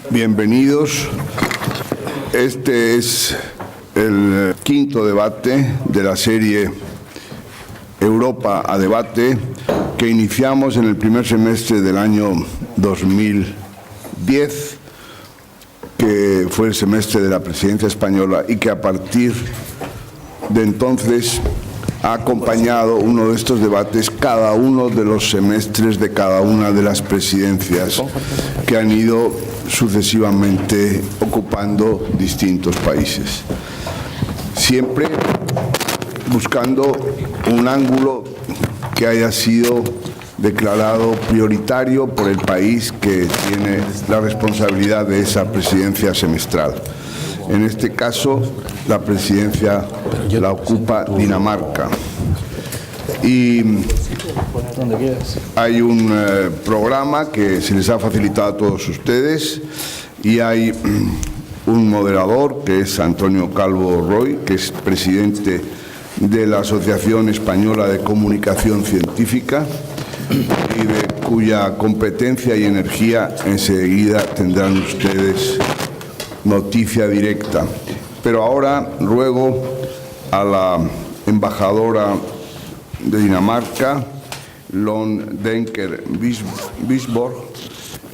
Bienvenidos. Este es el quinto debate de la serie Europa a debate que iniciamos en el primer semestre del año 2010, que fue el semestre de la presidencia española y que a partir de entonces ha acompañado uno de estos debates cada uno de los semestres de cada una de las presidencias que han ido sucesivamente ocupando distintos países. Siempre buscando un ángulo que haya sido declarado prioritario por el país que tiene la responsabilidad de esa presidencia semestral. En este caso, la presidencia la ocupa Dinamarca. Y hay un programa que se les ha facilitado a todos ustedes y hay un moderador que es Antonio Calvo Roy, que es presidente de la Asociación Española de Comunicación Científica y de cuya competencia y energía enseguida tendrán ustedes noticia directa. Pero ahora ruego a la embajadora de Dinamarca, Lone Denker Bisborg,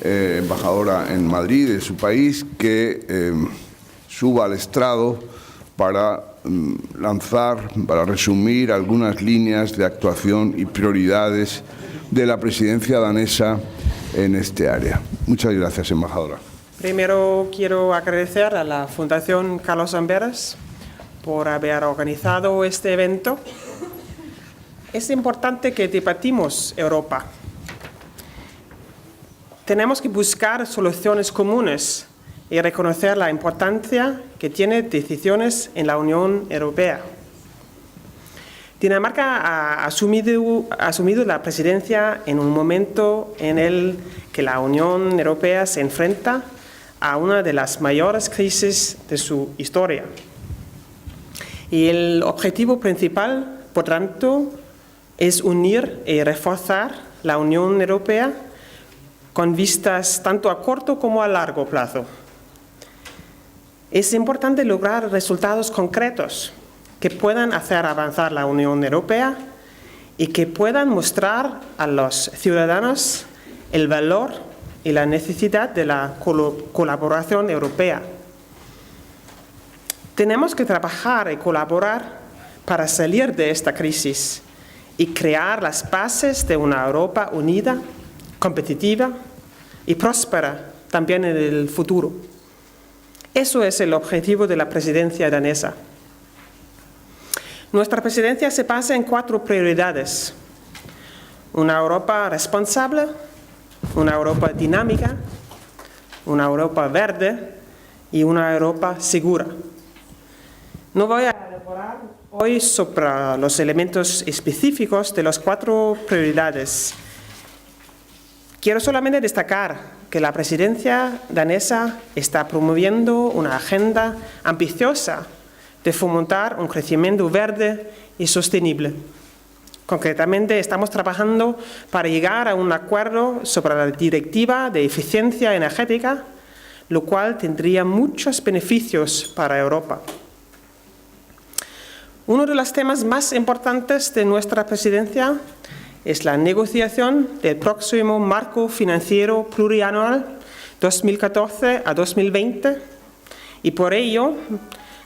embajadora en Madrid de su país, que suba al estrado para para resumir algunas líneas de actuación y prioridades de la presidencia danesa en este área. Muchas gracias, embajadora. Primero quiero agradecer a la Fundación Carlos Amberes por haber organizado este evento. Es importante que debatimos Europa. Tenemos que buscar soluciones comunes y reconocer la importancia que tienen decisiones en la Unión Europea. Dinamarca ha asumido la presidencia en un momento en el que la Unión Europea se enfrenta a una de las mayores crisis de su historia. Y el objetivo principal, por tanto, es unir y reforzar la Unión Europea con vistas tanto a corto como a largo plazo. Es importante lograr resultados concretos que puedan hacer avanzar la Unión Europea y que puedan mostrar a los ciudadanos el valor y la necesidad de la colaboración europea. Tenemos que trabajar y colaborar para salir de esta crisis y crear las bases de una Europa unida, competitiva y próspera también en el futuro. Eso es el objetivo de la presidencia danesa. Nuestra presidencia se basa en 4 prioridades: una Europa responsable, una Europa dinámica, una Europa verde y una Europa segura. No voy a elaborar hoy sobre los elementos específicos de las 4 prioridades. Quiero solamente destacar que la presidencia danesa está promoviendo una agenda ambiciosa de fomentar un crecimiento verde y sostenible. Concretamente, estamos trabajando para llegar a un acuerdo sobre la Directiva de Eficiencia Energética, lo cual tendría muchos beneficios para Europa. Uno de los temas más importantes de nuestra presidencia es la negociación del próximo marco financiero plurianual 2014 a 2020 y por ello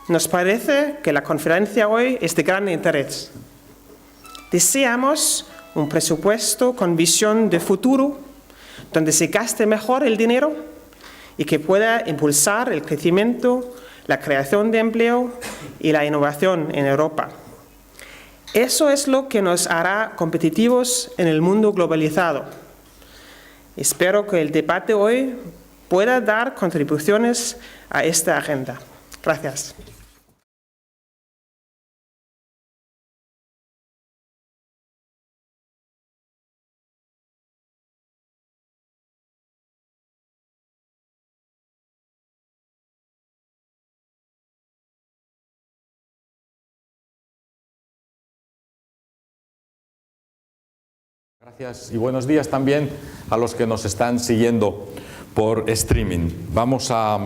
nos parece que la conferencia hoy es de gran interés. Deseamos un presupuesto con visión de futuro, donde se gaste mejor el dinero y que pueda impulsar el crecimiento, la creación de empleo y la innovación en Europa. Eso es lo que nos hará competitivos en el mundo globalizado. Espero que el debate hoy pueda dar contribuciones a esta agenda. Gracias. Gracias y buenos días también a los que nos están siguiendo por streaming. Vamos a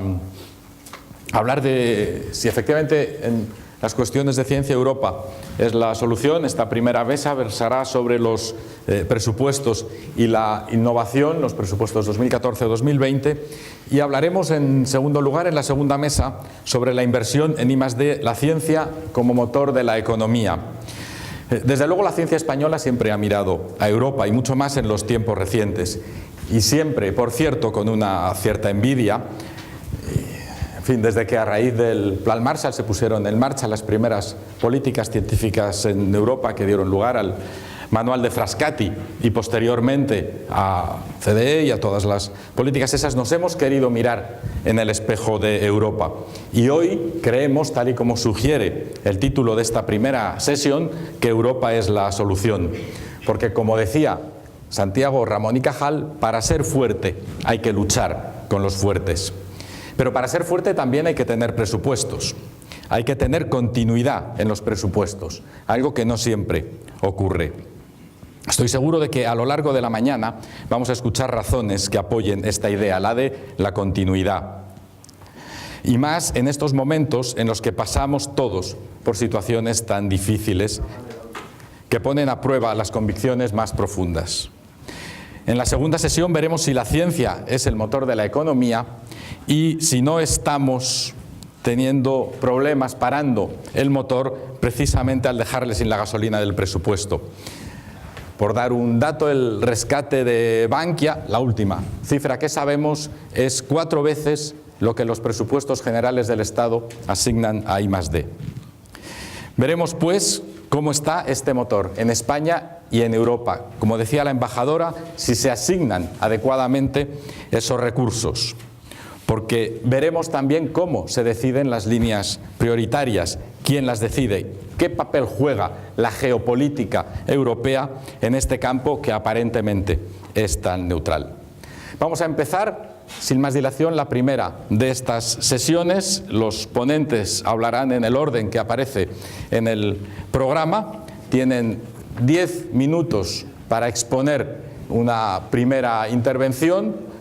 hablar de si efectivamente en las cuestiones de ciencia Europa es la solución. Esta primera mesa versará sobre los presupuestos y la innovación, los presupuestos 2014-2020, y hablaremos en segundo lugar, en la segunda mesa, sobre la inversión en I+D, la ciencia como motor de la economía. Desde luego la ciencia española siempre ha mirado a Europa, y mucho más en los tiempos recientes, y siempre, por cierto, con una cierta envidia. En fin, desde que a raíz del Plan Marshall se pusieron en marcha las primeras políticas científicas en Europa que dieron lugar al Manual de Frascati y posteriormente a CDE y a todas las políticas esas, nos hemos querido mirar en el espejo de Europa. Y hoy creemos, tal y como sugiere el título de esta primera sesión, que Europa es la solución. Porque, como decía Santiago Ramón y Cajal, para ser fuerte hay que luchar con los fuertes. Pero para ser fuerte también hay que tener presupuestos. Hay que tener continuidad en los presupuestos, algo que no siempre ocurre. Estoy seguro de que a lo largo de la mañana vamos a escuchar razones que apoyen esta idea, la de la continuidad. Y más en estos momentos en los que pasamos todos por situaciones tan difíciles que ponen a prueba las convicciones más profundas. En la segunda sesión veremos si la ciencia es el motor de la economía y si no estamos teniendo problemas parando el motor precisamente al dejarle sin la gasolina del presupuesto. Por dar un dato, el rescate de Bankia, la última cifra que sabemos, es 4 veces lo que los presupuestos generales del Estado asignan a I+D. Veremos, pues, cómo está este motor en España y en Europa. Como decía la embajadora, si se asignan adecuadamente esos recursos. Porque veremos también cómo se deciden las líneas prioritarias, quién las decide, qué papel juega la geopolítica europea en este campo que aparentemente es tan neutral. Vamos a empezar, sin más dilación, la primera de estas sesiones. Los ponentes hablarán en el orden que aparece en el programa. Tienen 10 minutos para exponer una primera intervención.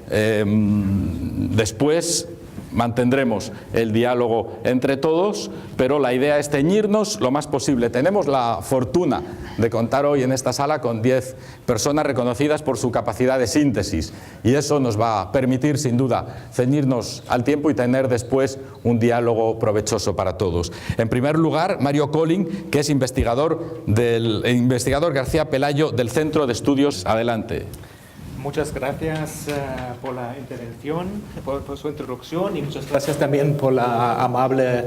Después mantendremos el diálogo entre todos, pero la idea es ceñirnos lo más posible. Tenemos la fortuna de contar hoy en esta sala con 10 personas reconocidas por su capacidad de síntesis, y eso nos va a permitir, sin duda, ceñirnos al tiempo y tener después un diálogo provechoso para todos. En primer lugar, Mario Collin, que es investigador García Pelayo del Centro de Estudios. Adelante. Muchas gracias por la intervención, por su introducción, y muchas gracias también por la amable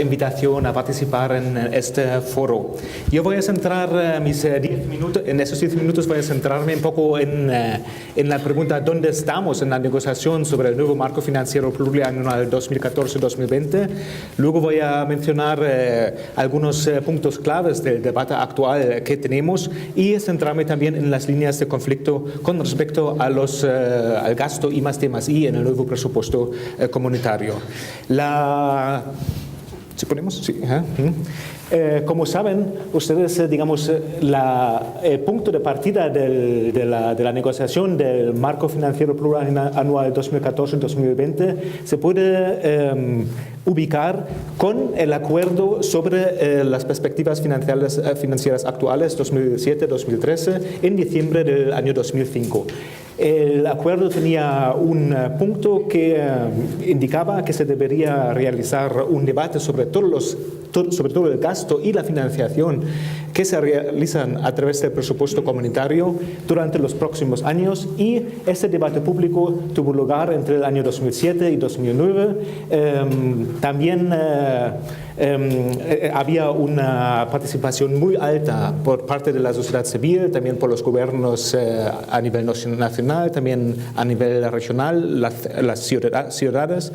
invitación a participar en este foro. Yo voy a centrar mis 10 minutos, en esos 10 minutos voy a centrarme un poco en la pregunta ¿dónde estamos en la negociación sobre el nuevo marco financiero plurianual 2014-2020? Luego voy a mencionar algunos puntos claves del debate actual que tenemos y centrarme también en las líneas de conflicto con respecto al gasto I+D+I en el nuevo presupuesto comunitario. ¿Sí ponemos? Sí. Como saben ustedes, digamos, el punto de partida de la negociación del marco financiero plurianual 2014-2020 se puede ubicar con el acuerdo sobre las perspectivas financieras actuales 2007-2013 en diciembre del año 2005. El acuerdo tenía un punto que indicaba que se debería realizar un debate sobre todo el gasto y la financiación que se realizan a través del presupuesto comunitario durante los próximos años, y este debate público tuvo lugar entre el año 2007 y 2009. También había una participación muy alta por parte de la sociedad civil, también por los gobiernos a nivel nacional, también a nivel regional, las ciudades,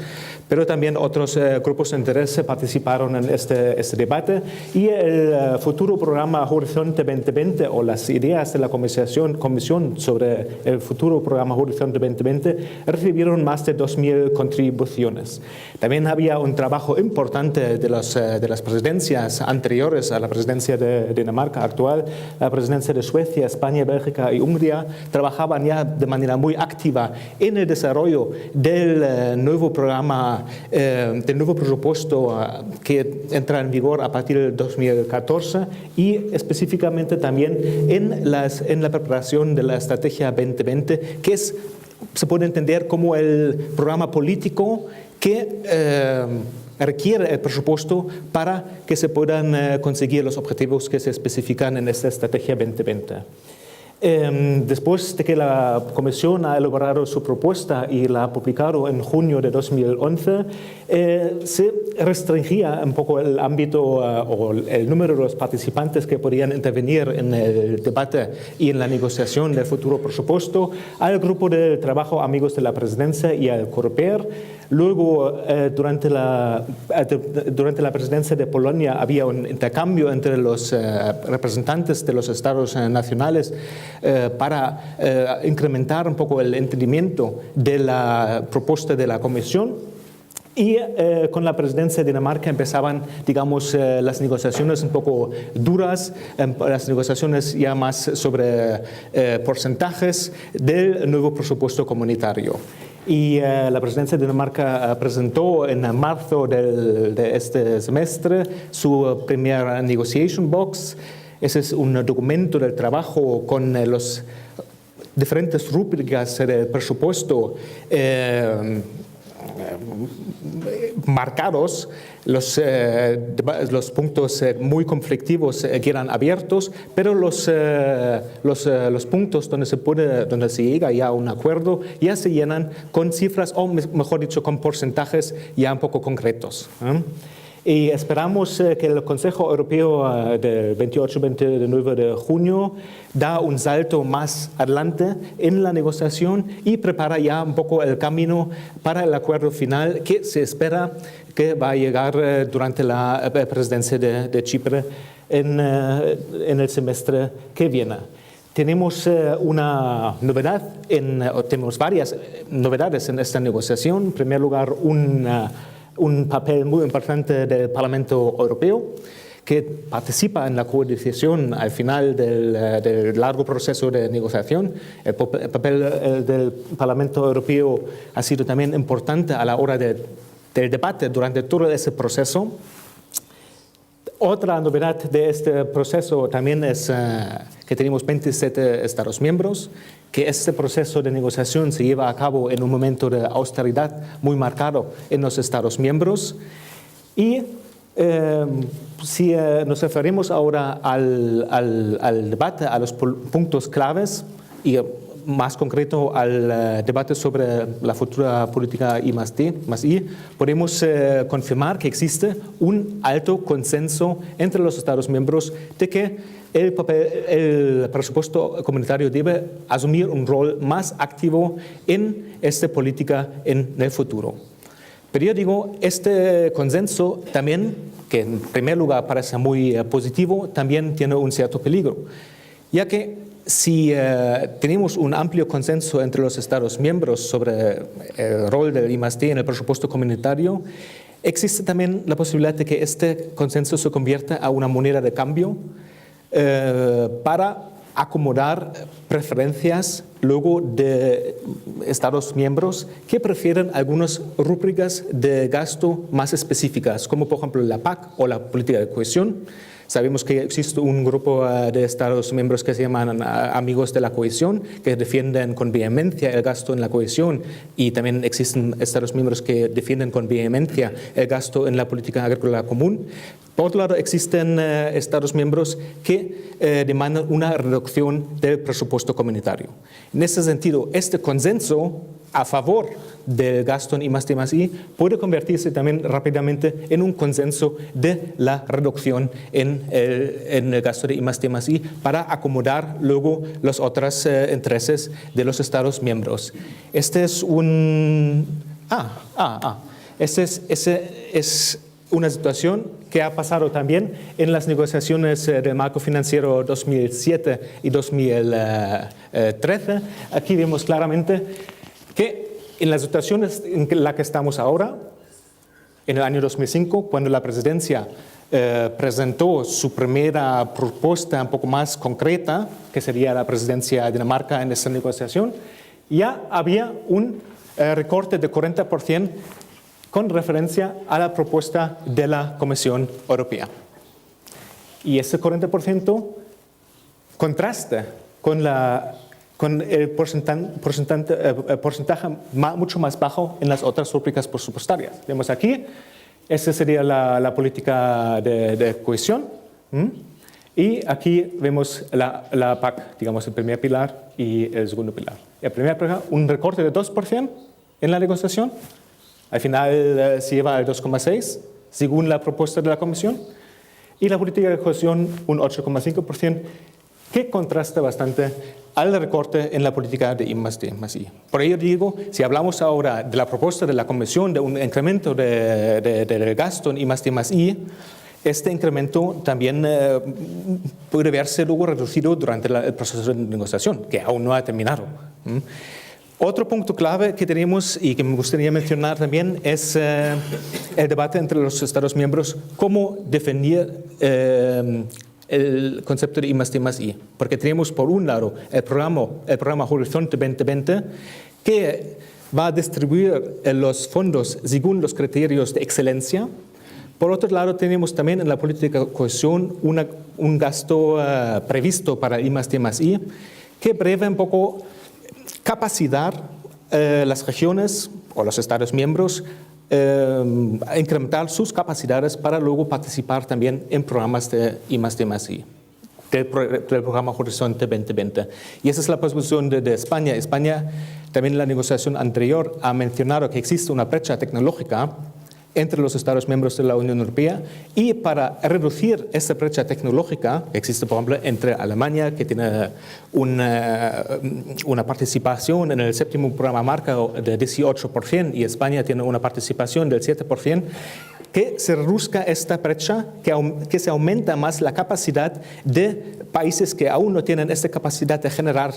pero también otros grupos de interés participaron en este este debate, y el futuro programa Horizonte 2020 o las ideas de la comisión sobre el futuro programa Horizonte 2020 recibieron más de 2.000 contribuciones. También había un trabajo importante de las presidencias anteriores a la presidencia de Dinamarca actual, la presidencia de Suecia, España, Bélgica y Hungría, trabajaban ya de manera muy activa en el desarrollo del nuevo programa, del nuevo presupuesto que entra en vigor a partir del 2014 y específicamente también en la preparación de la estrategia 2020, que se puede entender como el programa político que requiere el presupuesto para que se puedan conseguir los objetivos que se especifican en esta estrategia 2020. Después de que la Comisión ha elaborado su propuesta y la ha publicado en junio de 2011, se restringía un poco el ámbito o el número de los participantes que podían intervenir en el debate y en la negociación del futuro presupuesto al grupo de trabajo Amigos de la Presidencia y al Coreper. Luego, durante la presidencia de Polonia había un intercambio entre los representantes de los estados nacionales para incrementar un poco el entendimiento de la propuesta de la Comisión. Y con la presidencia de Dinamarca empezaban, digamos, las negociaciones un poco duras, las negociaciones ya más sobre porcentajes del nuevo presupuesto comunitario. Y la presidencia de Dinamarca presentó en marzo de este semestre su primer negotiation box. Ese es un documento del trabajo con los diferentes rúbricas del presupuesto marcados, los puntos muy conflictivos quedan abiertos, pero los puntos donde se llega ya a un acuerdo ya se llenan con cifras, o mejor dicho, con porcentajes ya un poco concretos. Y esperamos que el Consejo Europeo del 28-29 de junio da un salto más adelante en la negociación y prepara ya un poco el camino para el acuerdo final que se espera que va a llegar durante la presidencia de Chipre en el semestre que viene. Tenemos una novedad, tenemos varias novedades en esta negociación. En primer lugar, un papel muy importante del Parlamento Europeo, que participa en la codecisión al final del largo proceso de negociación. El papel del Parlamento Europeo ha sido también importante a la hora del debate durante todo ese proceso. Otra novedad de este proceso también es que tenemos 27 Estados miembros, que este proceso de negociación se lleva a cabo en un momento de austeridad muy marcado en los Estados miembros. Y si nos referimos ahora al debate, a los puntos claves y más concreto al debate sobre la futura política I+D+I, podemos confirmar que existe un alto consenso entre los Estados miembros de que el presupuesto comunitario debe asumir un rol más activo en esta política en el futuro. Pero yo digo, este consenso también, que en primer lugar parece muy positivo, también tiene un cierto peligro, ya que si tenemos un amplio consenso entre los Estados miembros sobre el rol del I+D en el presupuesto comunitario, existe también la posibilidad de que este consenso se convierta a una moneda de cambio para acomodar preferencias luego de Estados miembros que prefieren algunas rúbricas de gasto más específicas, como por ejemplo la PAC o la política de cohesión. Sabemos que existe un grupo de Estados miembros que se llaman Amigos de la Cohesión, que defienden con vehemencia el gasto en la cohesión, y también existen Estados miembros que defienden con vehemencia el gasto en la política agrícola común. Por otro lado, existen Estados miembros que demandan una reducción del presupuesto comunitario. En ese sentido, este consenso a favor del gasto en I+D+I puede convertirse también rápidamente en un consenso de la reducción en el gasto de I+D+I para acomodar luego los otros intereses de los Estados miembros. Este es un... Ese es una situación que ha pasado también en las negociaciones del marco financiero 2007 y 2013. Aquí vemos claramente que en las situaciones en la que estamos ahora, en el año 2005, cuando la presidencia presentó su primera propuesta un poco más concreta, que sería la presidencia de Dinamarca en esta negociación, ya había un recorte de 40% con referencia a la propuesta de la Comisión Europea. Y ese 40% contrasta con el porcentaje mucho más bajo en las otras rúbricas presupuestarias. Vemos aquí, esta sería la política de cohesión. Y aquí vemos la PAC, digamos, el primer pilar y el segundo pilar. El primer pilar, un recorte de 2% en la negociación. Al final se lleva al 2,6%, según la propuesta de la Comisión. Y la política de cohesión, un 8,5%, que contrasta bastante al recorte en la política de I+D+I. Por ello digo, si hablamos ahora de la propuesta de la Comisión de un incremento del gasto en I+D+I, este incremento también puede verse luego reducido durante el proceso de negociación, que aún no ha terminado. Otro punto clave que tenemos y que me gustaría mencionar también es el debate entre los Estados miembros, cómo definir el concepto de I+D+I. Porque tenemos por un lado el programa Horizonte 2020, que va a distribuir los fondos según los criterios de excelencia. Por otro lado, tenemos también en la política de cohesión un gasto previsto para I+D+I, que prevé un poco capacitar las regiones o los Estados miembros a incrementar sus capacidades para luego participar también en programas de I+D+I, del programa Horizonte 2020. Y esa es la posición de España. España, también en la negociación anterior, ha mencionado que existe una brecha tecnológica entre los Estados miembros de la Unión Europea, y para reducir esta brecha tecnológica que existe, por ejemplo, entre Alemania, que tiene una participación en el séptimo programa marca de 18%, y España tiene una participación del 7%, que se reduzca esta brecha, que se aumenta más la capacidad de países que aún no tienen esta capacidad de generar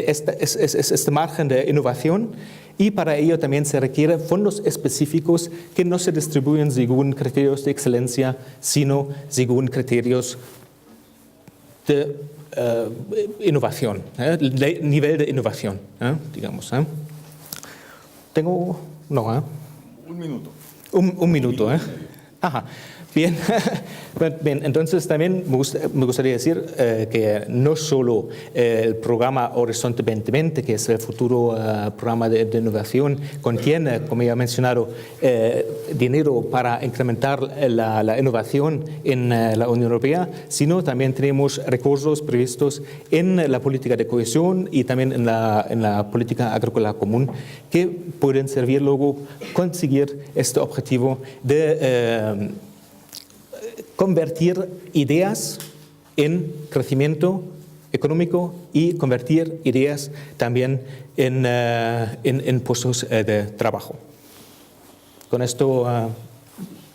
este margen de innovación. Y para ello también se requieren fondos específicos que no se distribuyen según criterios de excelencia, sino según criterios de innovación, de nivel de innovación, digamos. Tengo... No, Un minuto. Un minuto, Ajá. Bien. Bien, entonces también me gustaría decir que no solo el programa Horizonte 2020, que es el futuro programa de innovación, contiene, como ya he mencionado, dinero para incrementar la innovación en la Unión Europea, sino también tenemos recursos previstos en la política de cohesión y también en la política agrícola común, que pueden servir luego conseguir este objetivo de convertir ideas en crecimiento económico y convertir ideas también en puestos de trabajo. Con esto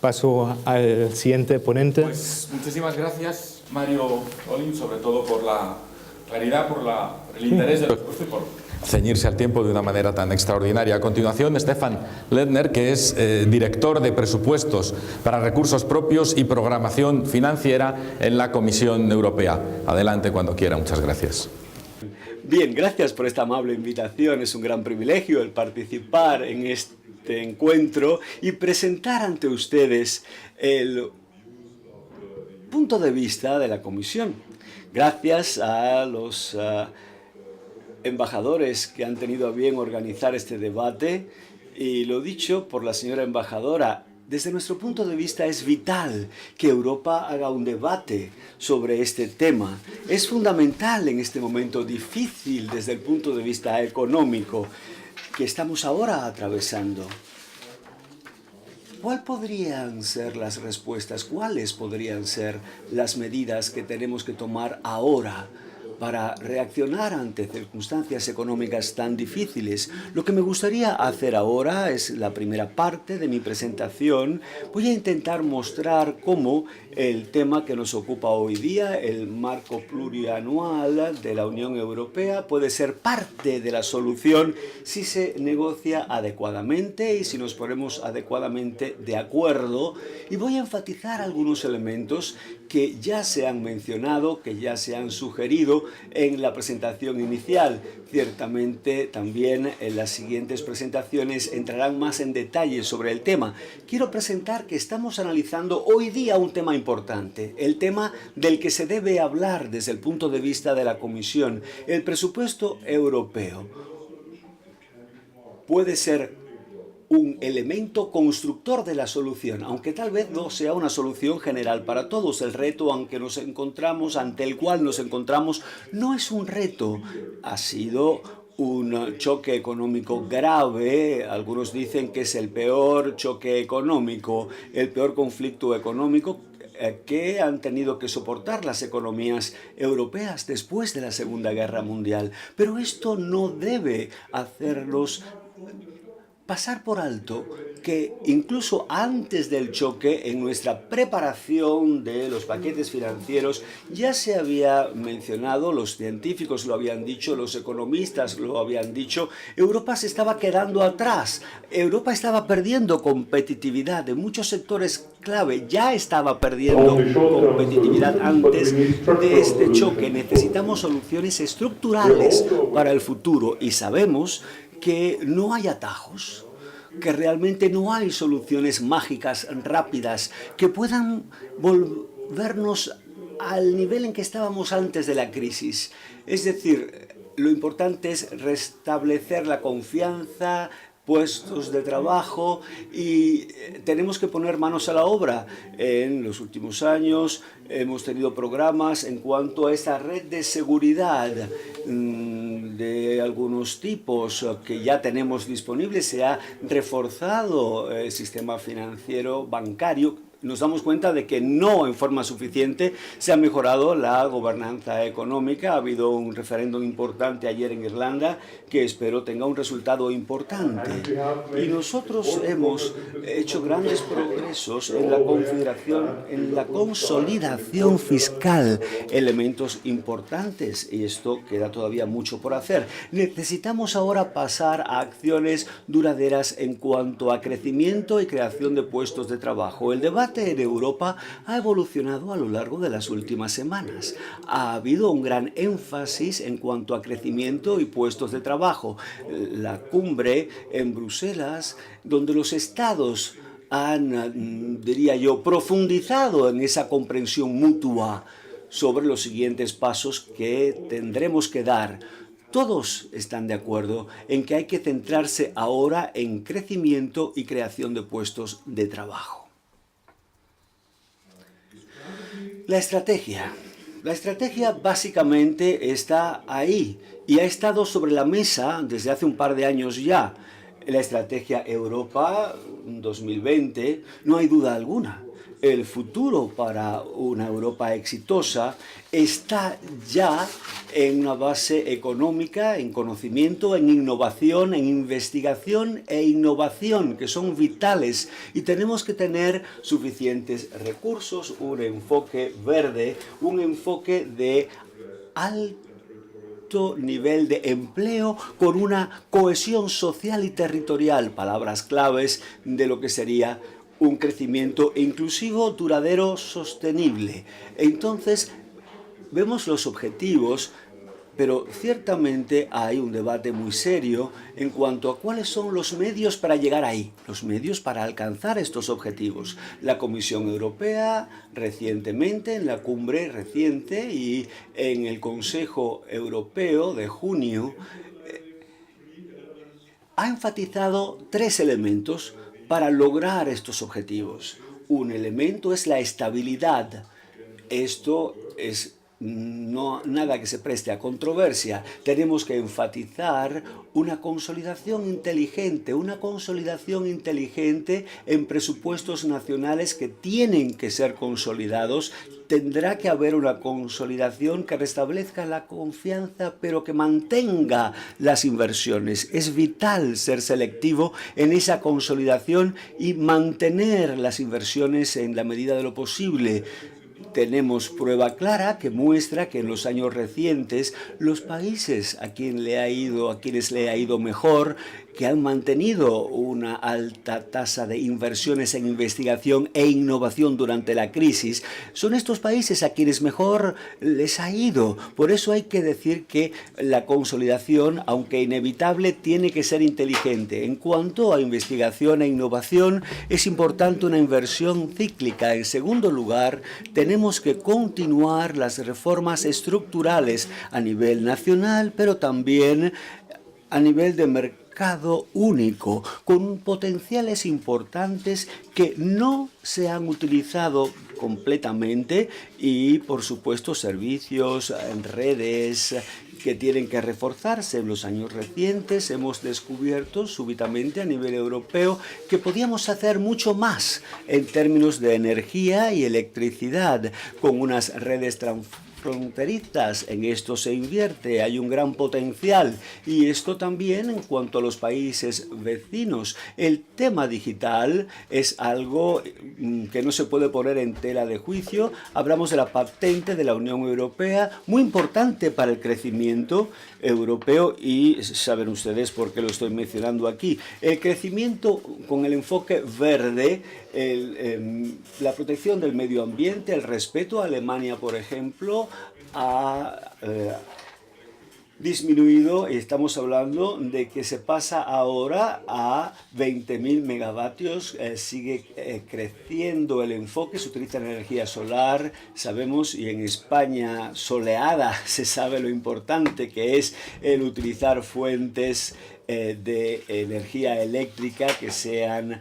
paso al siguiente ponente. Pues muchísimas gracias, Mario Olin, sobre todo por la claridad, por el interés del expuesto y por ceñirse al tiempo de una manera tan extraordinaria. A continuación, Stefan Ledner, que es director de presupuestos para recursos propios y programación financiera en la Comisión Europea. Adelante cuando quiera. Muchas gracias. Bien, gracias por esta amable invitación. Es un gran privilegio el participar en este encuentro y presentar ante ustedes el punto de vista de la Comisión. Gracias a los embajadores que han tenido a bien organizar este debate, y lo dicho por la señora embajadora, desde nuestro punto de vista es vital que Europa haga un debate sobre este tema. Es fundamental en este momento difícil desde el punto de vista económico que estamos ahora atravesando. ¿Cuáles podrían ser las respuestas? ¿Cuáles podrían ser las medidas que tenemos que tomar ahora para reaccionar ante circunstancias económicas tan difíciles. Lo que me gustaría hacer ahora es la primera parte de mi presentación. Voy a intentar mostrar cómo el tema que nos ocupa hoy día, el marco plurianual de la Unión Europea, puede ser parte de la solución si se negocia adecuadamente y si nos ponemos adecuadamente de acuerdo. Y voy a enfatizar algunos elementos que ya se han mencionado, que ya se han sugerido en la presentación inicial. Ciertamente también en las siguientes presentaciones entrarán más en detalle sobre el tema. Quiero presentar que estamos analizando hoy día un tema importante, el tema del que se debe hablar desde el punto de vista de la Comisión. El presupuesto europeo puede ser un elemento constructor de la solución, aunque tal vez no sea una solución general para todos. El reto ante el cual nos encontramos, no es un reto, ha sido un choque económico grave. Algunos dicen que es el peor choque económico, el peor conflicto económico que han tenido que soportar las economías europeas después de la Segunda Guerra Mundial. Pero esto no debe hacernos pasar por alto que incluso antes del choque, en nuestra preparación de los paquetes financieros, ya se había mencionado, los científicos lo habían dicho, los economistas lo habían dicho, Europa se estaba quedando atrás, Europa estaba perdiendo competitividad en muchos sectores clave, ya estaba perdiendo competitividad antes de este choque. Necesitamos soluciones estructurales para el futuro y sabemos que no hay atajos, que realmente no hay soluciones mágicas, rápidas, que puedan volvernos al nivel en que estábamos antes de la crisis. Es decir, lo importante es restablecer la confianza, puestos de trabajo, y tenemos que poner manos a la obra. En los últimos años hemos tenido programas en cuanto a esa red de seguridad de algunos tipos que ya tenemos disponibles. Se ha reforzado el sistema financiero bancario. Nos damos cuenta de que no en forma suficiente se ha mejorado la gobernanza económica. Ha habido un referéndum importante ayer en Irlanda que espero tenga un resultado importante. Y nosotros hemos hecho grandes progresos en la configuración, en la consolidación fiscal, elementos importantes, y esto queda todavía mucho por hacer. Necesitamos ahora pasar a acciones duraderas en cuanto a crecimiento y creación de puestos de trabajo. El debate en Europa ha evolucionado a lo largo de las últimas semanas. Ha habido un gran énfasis en cuanto a crecimiento y puestos de trabajo. La cumbre en Bruselas, donde los estados han, diría yo, profundizado en esa comprensión mutua sobre los siguientes pasos que tendremos que dar. Todos están de acuerdo en que hay que centrarse ahora en crecimiento y creación de puestos de trabajo. La estrategia básicamente está ahí y ha estado sobre la mesa desde hace un par de años ya. La estrategia Europa 2020, no hay duda alguna. El futuro para una Europa exitosa está ya en una base económica, en conocimiento, en innovación, en investigación e innovación, que son vitales, y tenemos que tener suficientes recursos, un enfoque verde, un enfoque de alto nivel de empleo con una cohesión social y territorial, palabras claves de lo que sería un crecimiento inclusivo, duradero, sostenible. Entonces, vemos los objetivos, pero ciertamente hay un debate muy serio en cuanto a cuáles son los medios para llegar ahí, los medios para alcanzar estos objetivos. La Comisión Europea recientemente, en la cumbre reciente y en el Consejo Europeo de junio, ha enfatizado tres elementos para lograr estos objetivos. Un elemento es la estabilidad. Esto es no, nada que se preste a controversia. Tenemos que enfatizar una consolidación inteligente en presupuestos nacionales que tienen que ser consolidados. Tendrá que haber una consolidación que restablezca la confianza, pero que mantenga las inversiones. Es vital ser selectivo en esa consolidación y mantener las inversiones en la medida de lo posible. Tenemos prueba clara que muestra que en los años recientes los países a quienes le ha ido mejor, que han mantenido una alta tasa de inversiones en investigación e innovación durante la crisis, son estos países a quienes mejor les ha ido. Por eso hay que decir que la consolidación, aunque inevitable, tiene que ser inteligente. En cuanto a investigación e innovación, es importante una inversión cíclica. En segundo lugar, tenemos que continuar las reformas estructurales a nivel nacional, pero también a nivel de mercado único, con potenciales importantes que no se han utilizado completamente y, por supuesto, servicios, redes que tienen que reforzarse. En los años recientes hemos descubierto súbitamente a nivel europeo que podíamos hacer mucho más en términos de energía y electricidad con unas redes fronterizas. En esto se invierte, hay un gran potencial, y esto también en cuanto a los países vecinos. El tema digital es algo que no se puede poner en tela de juicio. Hablamos de la patente de la Unión Europea, muy importante para el crecimiento europeo, y saben ustedes por qué lo estoy mencionando aquí. El crecimiento con el enfoque verde, la protección del medio ambiente, el respeto. Alemania, por ejemplo, ha disminuido, y estamos hablando de que se pasa ahora a 20.000 megavatios, sigue creciendo el enfoque, se utiliza energía solar, sabemos, y en España soleada se sabe lo importante que es el utilizar fuentes de energía eléctrica que sean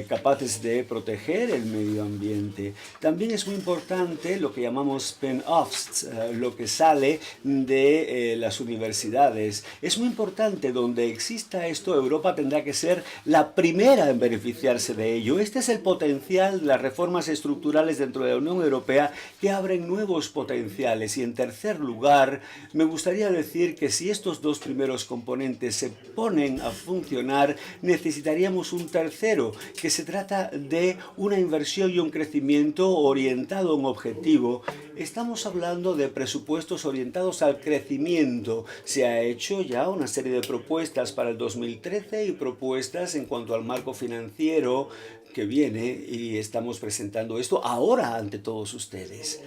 capaces de proteger el medio ambiente. También es muy importante lo que llamamos spin-offs, lo que sale de las universidades. Es muy importante, donde exista esto, Europa tendrá que ser la primera en beneficiarse de ello. Este es el potencial de las reformas estructurales dentro de la Unión Europea, que abren nuevos potenciales. Y en tercer lugar, me gustaría decir que si estos dos primeros componentes se ponen a funcionar, necesitaríamos un tercero, que se trata de una inversión y un crecimiento orientado a un objetivo. Estamos hablando de presupuestos orientados al crecimiento. Se ha hecho ya una serie de propuestas para el 2013 y propuestas en cuanto al marco financiero que viene, y estamos presentando esto ahora ante todos ustedes.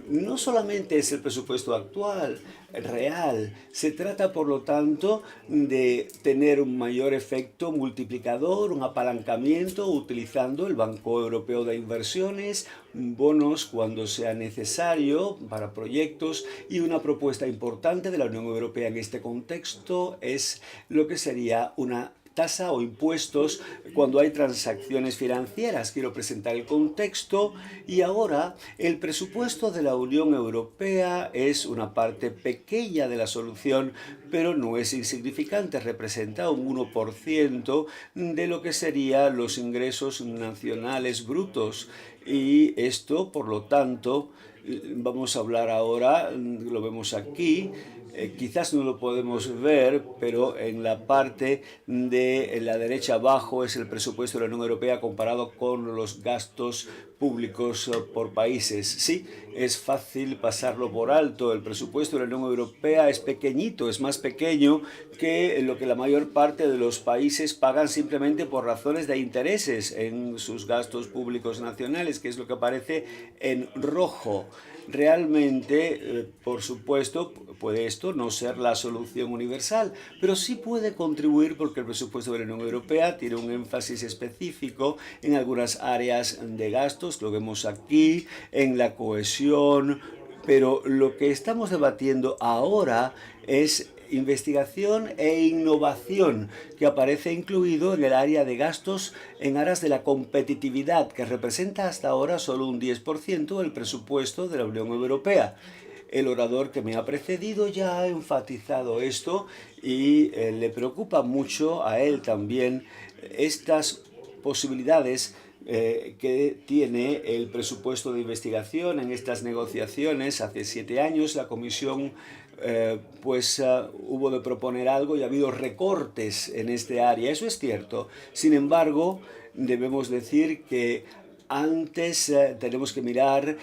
No solamente es el presupuesto actual, real, se trata, por lo tanto, de tener un mayor efecto multiplicador, un apalancamiento, utilizando el Banco Europeo de Inversiones, bonos cuando sea necesario para proyectos, y una propuesta importante de la Unión Europea en este contexto es lo que sería una tasa o impuestos cuando hay transacciones financieras. Quiero presentar el contexto, y ahora el presupuesto de la Unión Europea es una parte pequeña de la solución, pero no es insignificante. Representa un 1% de lo que serían los ingresos nacionales brutos, y esto, por lo tanto, vamos a hablar ahora, lo vemos aquí. Quizás no lo podemos ver, pero en la parte de la derecha abajo es el presupuesto de la Unión Europea comparado con los gastos públicos por países. Sí, es fácil pasarlo por alto. El presupuesto de la Unión Europea es pequeñito, es más pequeño que lo que la mayor parte de los países pagan simplemente por razones de intereses en sus gastos públicos nacionales, que es lo que aparece en rojo. Realmente, por supuesto, puede esto no ser la solución universal, pero sí puede contribuir, porque el presupuesto de la Unión Europea tiene un énfasis específico en algunas áreas de gastos, lo vemos aquí, en la cohesión, pero lo que estamos debatiendo ahora es investigación e innovación, que aparece incluido en el área de gastos en aras de la competitividad, que representa hasta ahora solo un 10% del presupuesto de la Unión Europea. El orador que me ha precedido ya ha enfatizado esto y le preocupa mucho a él también estas posibilidades que tiene el presupuesto de investigación en estas negociaciones. Hace 7 años la Comisión hubo de proponer algo y ha habido recortes en este área. Eso es cierto. Sin embargo, debemos decir que antes tenemos que mirar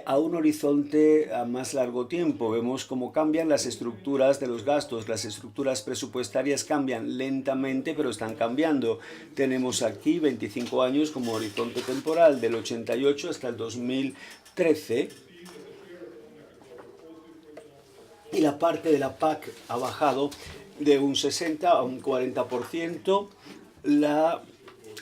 a un horizonte a más largo tiempo. Vemos cómo cambian las estructuras de los gastos. Las estructuras presupuestarias cambian lentamente, pero están cambiando. Tenemos aquí 25 años como horizonte temporal, del 88 hasta el 2013. Y la parte de la PAC ha bajado de un 60 a un 40%. La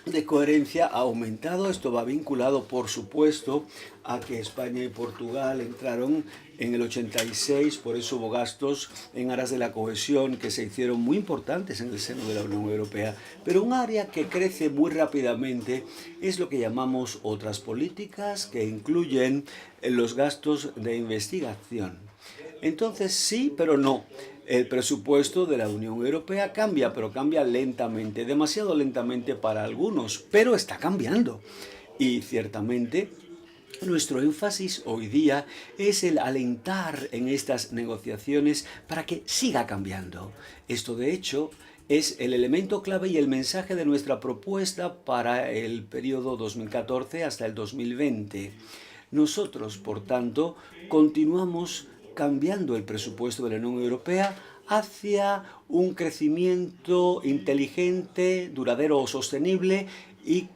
de coherencia ha aumentado. Esto va vinculado, por supuesto, a que España y Portugal entraron en el 86, por eso hubo gastos en aras de la cohesión que se hicieron muy importantes en el seno de la Unión Europea. Pero un área que crece muy rápidamente es lo que llamamos otras políticas, que incluyen los gastos de investigación. Entonces sí, pero no. El presupuesto de la Unión Europea cambia, pero cambia lentamente, demasiado lentamente para algunos, pero está cambiando. Y ciertamente nuestro énfasis hoy día es el alentar en estas negociaciones para que siga cambiando. Esto, de hecho, es el elemento clave y el mensaje de nuestra propuesta para el periodo 2014 hasta el 2020. Nosotros, por tanto, continuamos cambiando el presupuesto de la Unión Europea hacia un crecimiento inteligente, duradero o sostenible y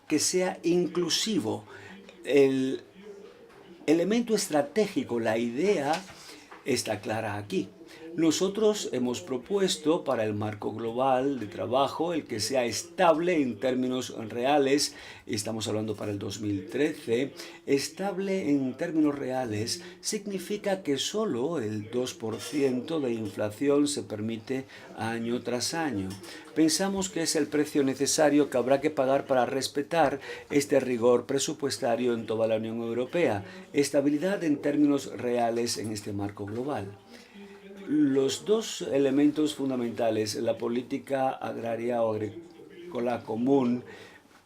que sea inclusivo. El elemento estratégico, la idea, está clara aquí. Nosotros hemos propuesto para el marco global de trabajo el que sea estable en términos reales, estamos hablando para el 2013, estable en términos reales significa que solo el 2% de inflación se permite año tras año. Pensamos que es el precio necesario que habrá que pagar para respetar este rigor presupuestario en toda la Unión Europea, estabilidad en términos reales en este marco global. Los dos elementos fundamentales, la política agraria o agrícola común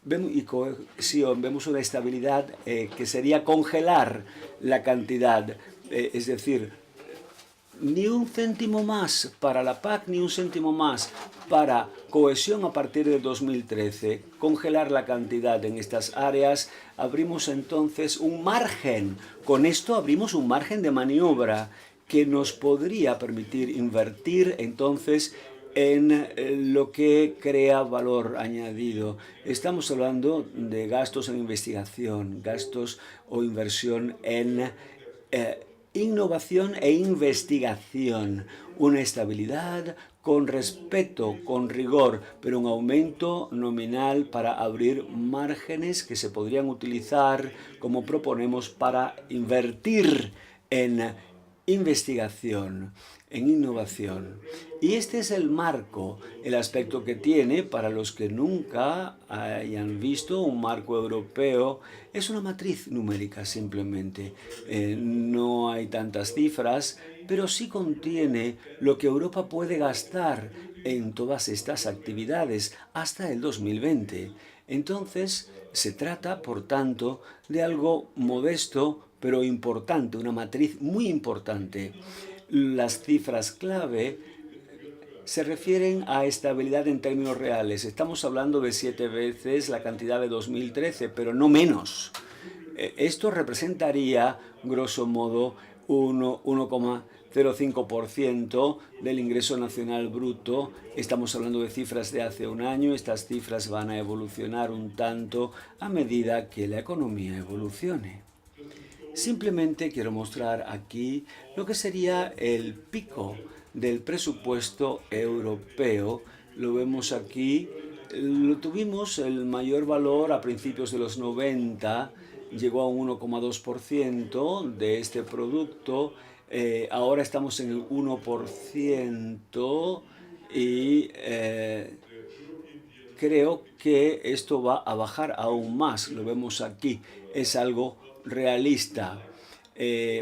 y cohesión, vemos una estabilidad que sería congelar la cantidad, es decir, ni un céntimo más para la PAC, ni un céntimo más para cohesión a partir de 2013. Congelar la cantidad en estas áreas, abrimos entonces un margen. Con esto abrimos un margen de maniobra que nos podría permitir invertir entonces en lo que crea valor añadido. Estamos hablando de gastos en investigación, gastos o inversión en innovación e investigación, una estabilidad con respeto, con rigor, pero un aumento nominal para abrir márgenes que se podrían utilizar, como proponemos, para invertir en investigación, en innovación. Y este es el marco, el aspecto que tiene, para los que nunca hayan visto un marco europeo, es una matriz numérica simplemente. No hay tantas cifras, pero sí contiene lo que Europa puede gastar en todas estas actividades hasta el 2020. Entonces, se trata, por tanto, de algo modesto, pero importante, una matriz muy importante. Las cifras clave se refieren a estabilidad en términos reales. Estamos hablando de 7 veces la cantidad de 2013, pero no menos. Esto representaría, grosso modo, 1,05% del ingreso nacional bruto. Estamos hablando de cifras de hace un año. Estas cifras van a evolucionar un tanto a medida que la economía evolucione. Simplemente quiero mostrar aquí lo que sería el pico del presupuesto europeo. Lo vemos aquí. Tuvimos el mayor valor a principios de los 90, llegó a un 1,2% de este producto. Ahora estamos en el 1% y creo que esto va a bajar aún más. Lo vemos aquí. Es algo realista.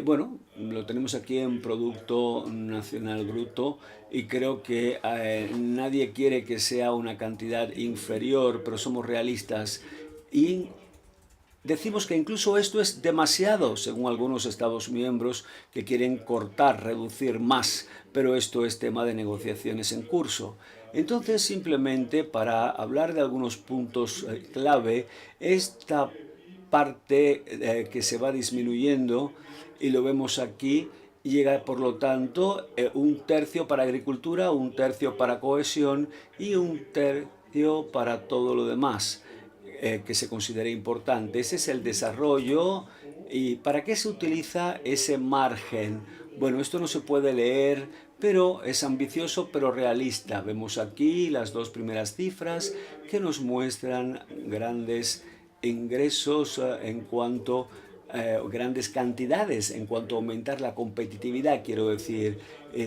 Bueno, lo tenemos aquí en Producto Nacional Bruto y creo que nadie quiere que sea una cantidad inferior, pero somos realistas y decimos que incluso esto es demasiado, según algunos Estados miembros que quieren cortar, reducir más, pero esto es tema de negociaciones en curso. Entonces, simplemente para hablar de algunos puntos clave, esta parte que se va disminuyendo, y lo vemos aquí, llega por lo tanto un tercio para agricultura, un tercio para cohesión y un tercio para todo lo demás que se considere importante. Ese es el desarrollo. ¿Y para qué se utiliza ese margen? Bueno, esto no se puede leer, pero es ambicioso pero realista. Vemos aquí las dos primeras cifras que nos muestran grandes ingresos en cuanto grandes cantidades en cuanto a aumentar la competitividad. Quiero decir,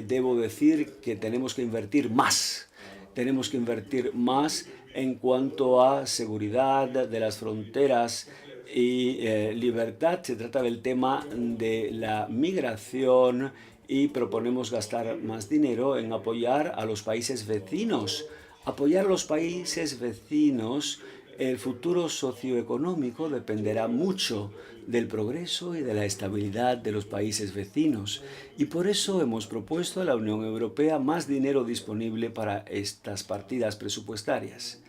debo decir que tenemos que invertir más. Tenemos que invertir más en cuanto a seguridad de las fronteras y libertad. Se trata del tema de la migración y proponemos gastar más dinero en apoyar a los países vecinos. Apoyar a los países vecinos. El futuro socioeconómico dependerá mucho del progreso y de la estabilidad de los países vecinos. Y por eso hemos propuesto a la Unión Europea más dinero disponible para estas partidas presupuestarias.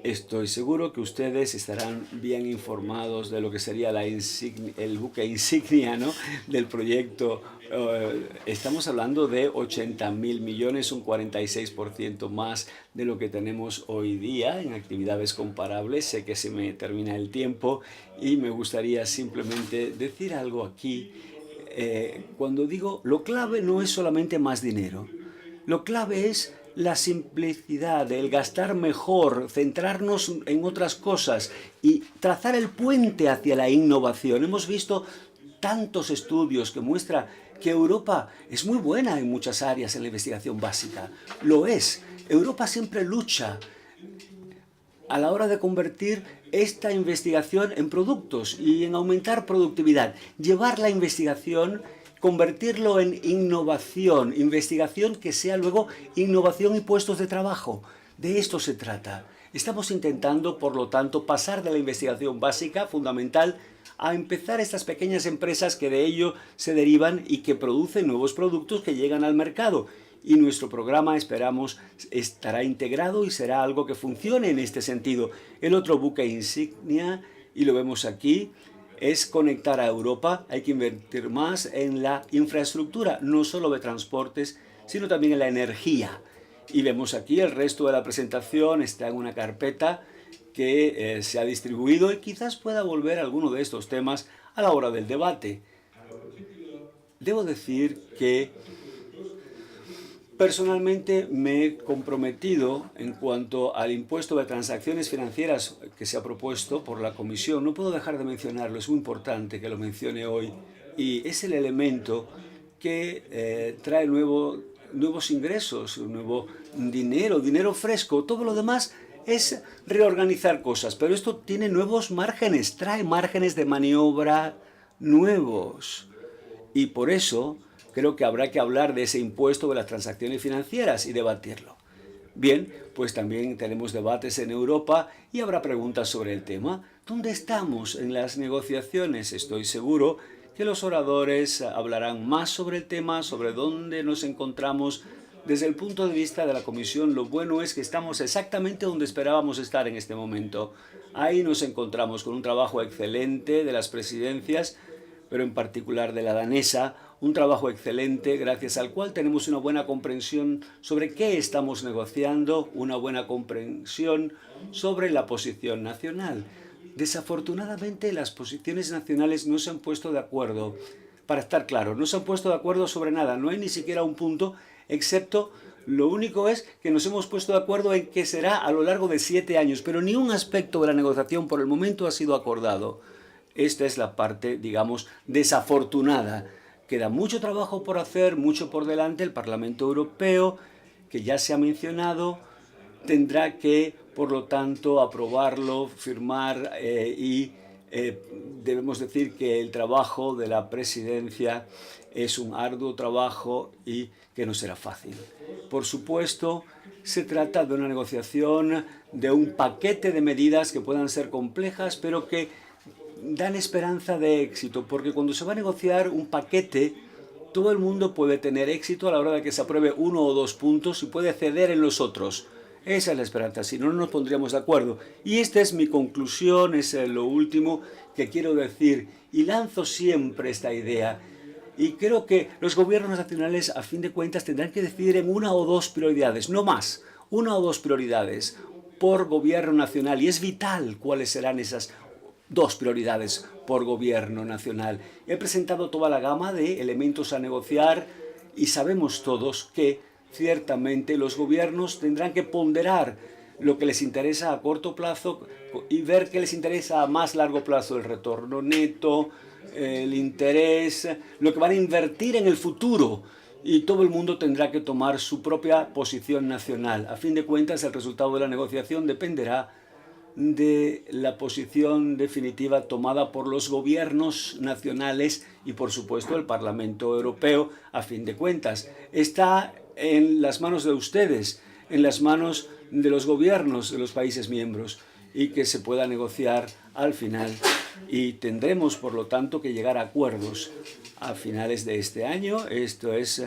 Estoy seguro que ustedes estarán bien informados de lo que sería el buque insignia, ¿no?, del proyecto. Estamos hablando de 80.000 millones, un 46% más de lo que tenemos hoy día en actividades comparables. Sé que se me termina el tiempo y me gustaría simplemente decir algo aquí. Cuando digo, lo clave no es solamente más dinero. Lo clave es la simplicidad, el gastar mejor, centrarnos en otras cosas y trazar el puente hacia la innovación. Hemos visto tantos estudios que muestran que Europa es muy buena en muchas áreas en la investigación básica. Lo es. Europa siempre lucha a la hora de convertir esta investigación en productos y en aumentar productividad. Llevar la investigación, convertirlo en innovación, investigación que sea luego innovación y puestos de trabajo. De esto se trata. Estamos intentando, por lo tanto, pasar de la investigación básica, fundamental, a empezar estas pequeñas empresas que de ello se derivan y que producen nuevos productos que llegan al mercado. Y nuestro programa, esperamos, estará integrado y será algo que funcione en este sentido. El otro buque insignia, y lo vemos aquí, es conectar a Europa. Hay que invertir más en la infraestructura, no solo de transportes, sino también en la energía. Y vemos aquí el resto de la presentación, está en una carpeta que se ha distribuido y quizás pueda volver a alguno de estos temas a la hora del debate. Debo decir que personalmente me he comprometido en cuanto al impuesto de transacciones financieras que se ha propuesto por la Comisión. No puedo dejar de mencionarlo, es muy importante que lo mencione hoy. Y es el elemento que trae nuevos ingresos, nuevo dinero fresco. Todo lo demás es reorganizar cosas, pero esto tiene nuevos márgenes, trae márgenes de maniobra nuevos. Y por eso creo que habrá que hablar de ese impuesto de las transacciones financieras y debatirlo. Bien, pues también tenemos debates en Europa y habrá preguntas sobre el tema. ¿Dónde estamos en las negociaciones? Estoy seguro que los oradores hablarán más sobre el tema, sobre dónde nos encontramos. Desde el punto de vista de la Comisión, lo bueno es que estamos exactamente donde esperábamos estar en este momento. Ahí nos encontramos con un trabajo excelente de las presidencias, pero en particular de la danesa, un trabajo excelente gracias al cual tenemos una buena comprensión sobre qué estamos negociando, una buena comprensión sobre la posición nacional. Desafortunadamente, las posiciones nacionales no se han puesto de acuerdo. Para estar claro, no se han puesto de acuerdo sobre nada, no hay ni siquiera un punto, excepto lo único es que nos hemos puesto de acuerdo en que será a lo largo de 7 años, pero ni un aspecto de la negociación por el momento ha sido acordado. Esta es la parte, digamos, desafortunada. Queda mucho trabajo por hacer, mucho por delante. El Parlamento Europeo, que ya se ha mencionado, tendrá que, por lo tanto, aprobarlo, firmar y Debemos decir que el trabajo de la presidencia es un arduo trabajo y que no será fácil. Por supuesto, se trata de una negociación, de un paquete de medidas que puedan ser complejas, pero que dan esperanza de éxito, porque cuando se va a negociar un paquete, todo el mundo puede tener éxito a la hora de que se apruebe 1 o 2 puntos y puede ceder en los otros. Esa es la esperanza, si no, no nos pondríamos de acuerdo. Y esta es mi conclusión, es lo último que quiero decir. Y lanzo siempre esta idea. Y creo que los gobiernos nacionales, a fin de cuentas, tendrán que decidir en 1 o 2 prioridades, no más, 1 o 2 prioridades por gobierno nacional. Y es vital cuáles serán esas 2 prioridades por gobierno nacional. He presentado toda la gama de elementos a negociar y sabemos todos que ciertamente los gobiernos tendrán que ponderar lo que les interesa a corto plazo y ver qué les interesa a más largo plazo, el retorno neto, el interés, lo que van a invertir en el futuro. Y todo el mundo tendrá que tomar su propia posición nacional. A fin de cuentas, el resultado de la negociación dependerá de la posición definitiva tomada por los gobiernos nacionales y, por supuesto, el Parlamento Europeo. A fin de cuentas, está en las manos de ustedes, en las manos de los gobiernos de los países miembros, y que se pueda negociar al final. Y tendremos, por lo tanto, que llegar a acuerdos a finales de este año. Esto es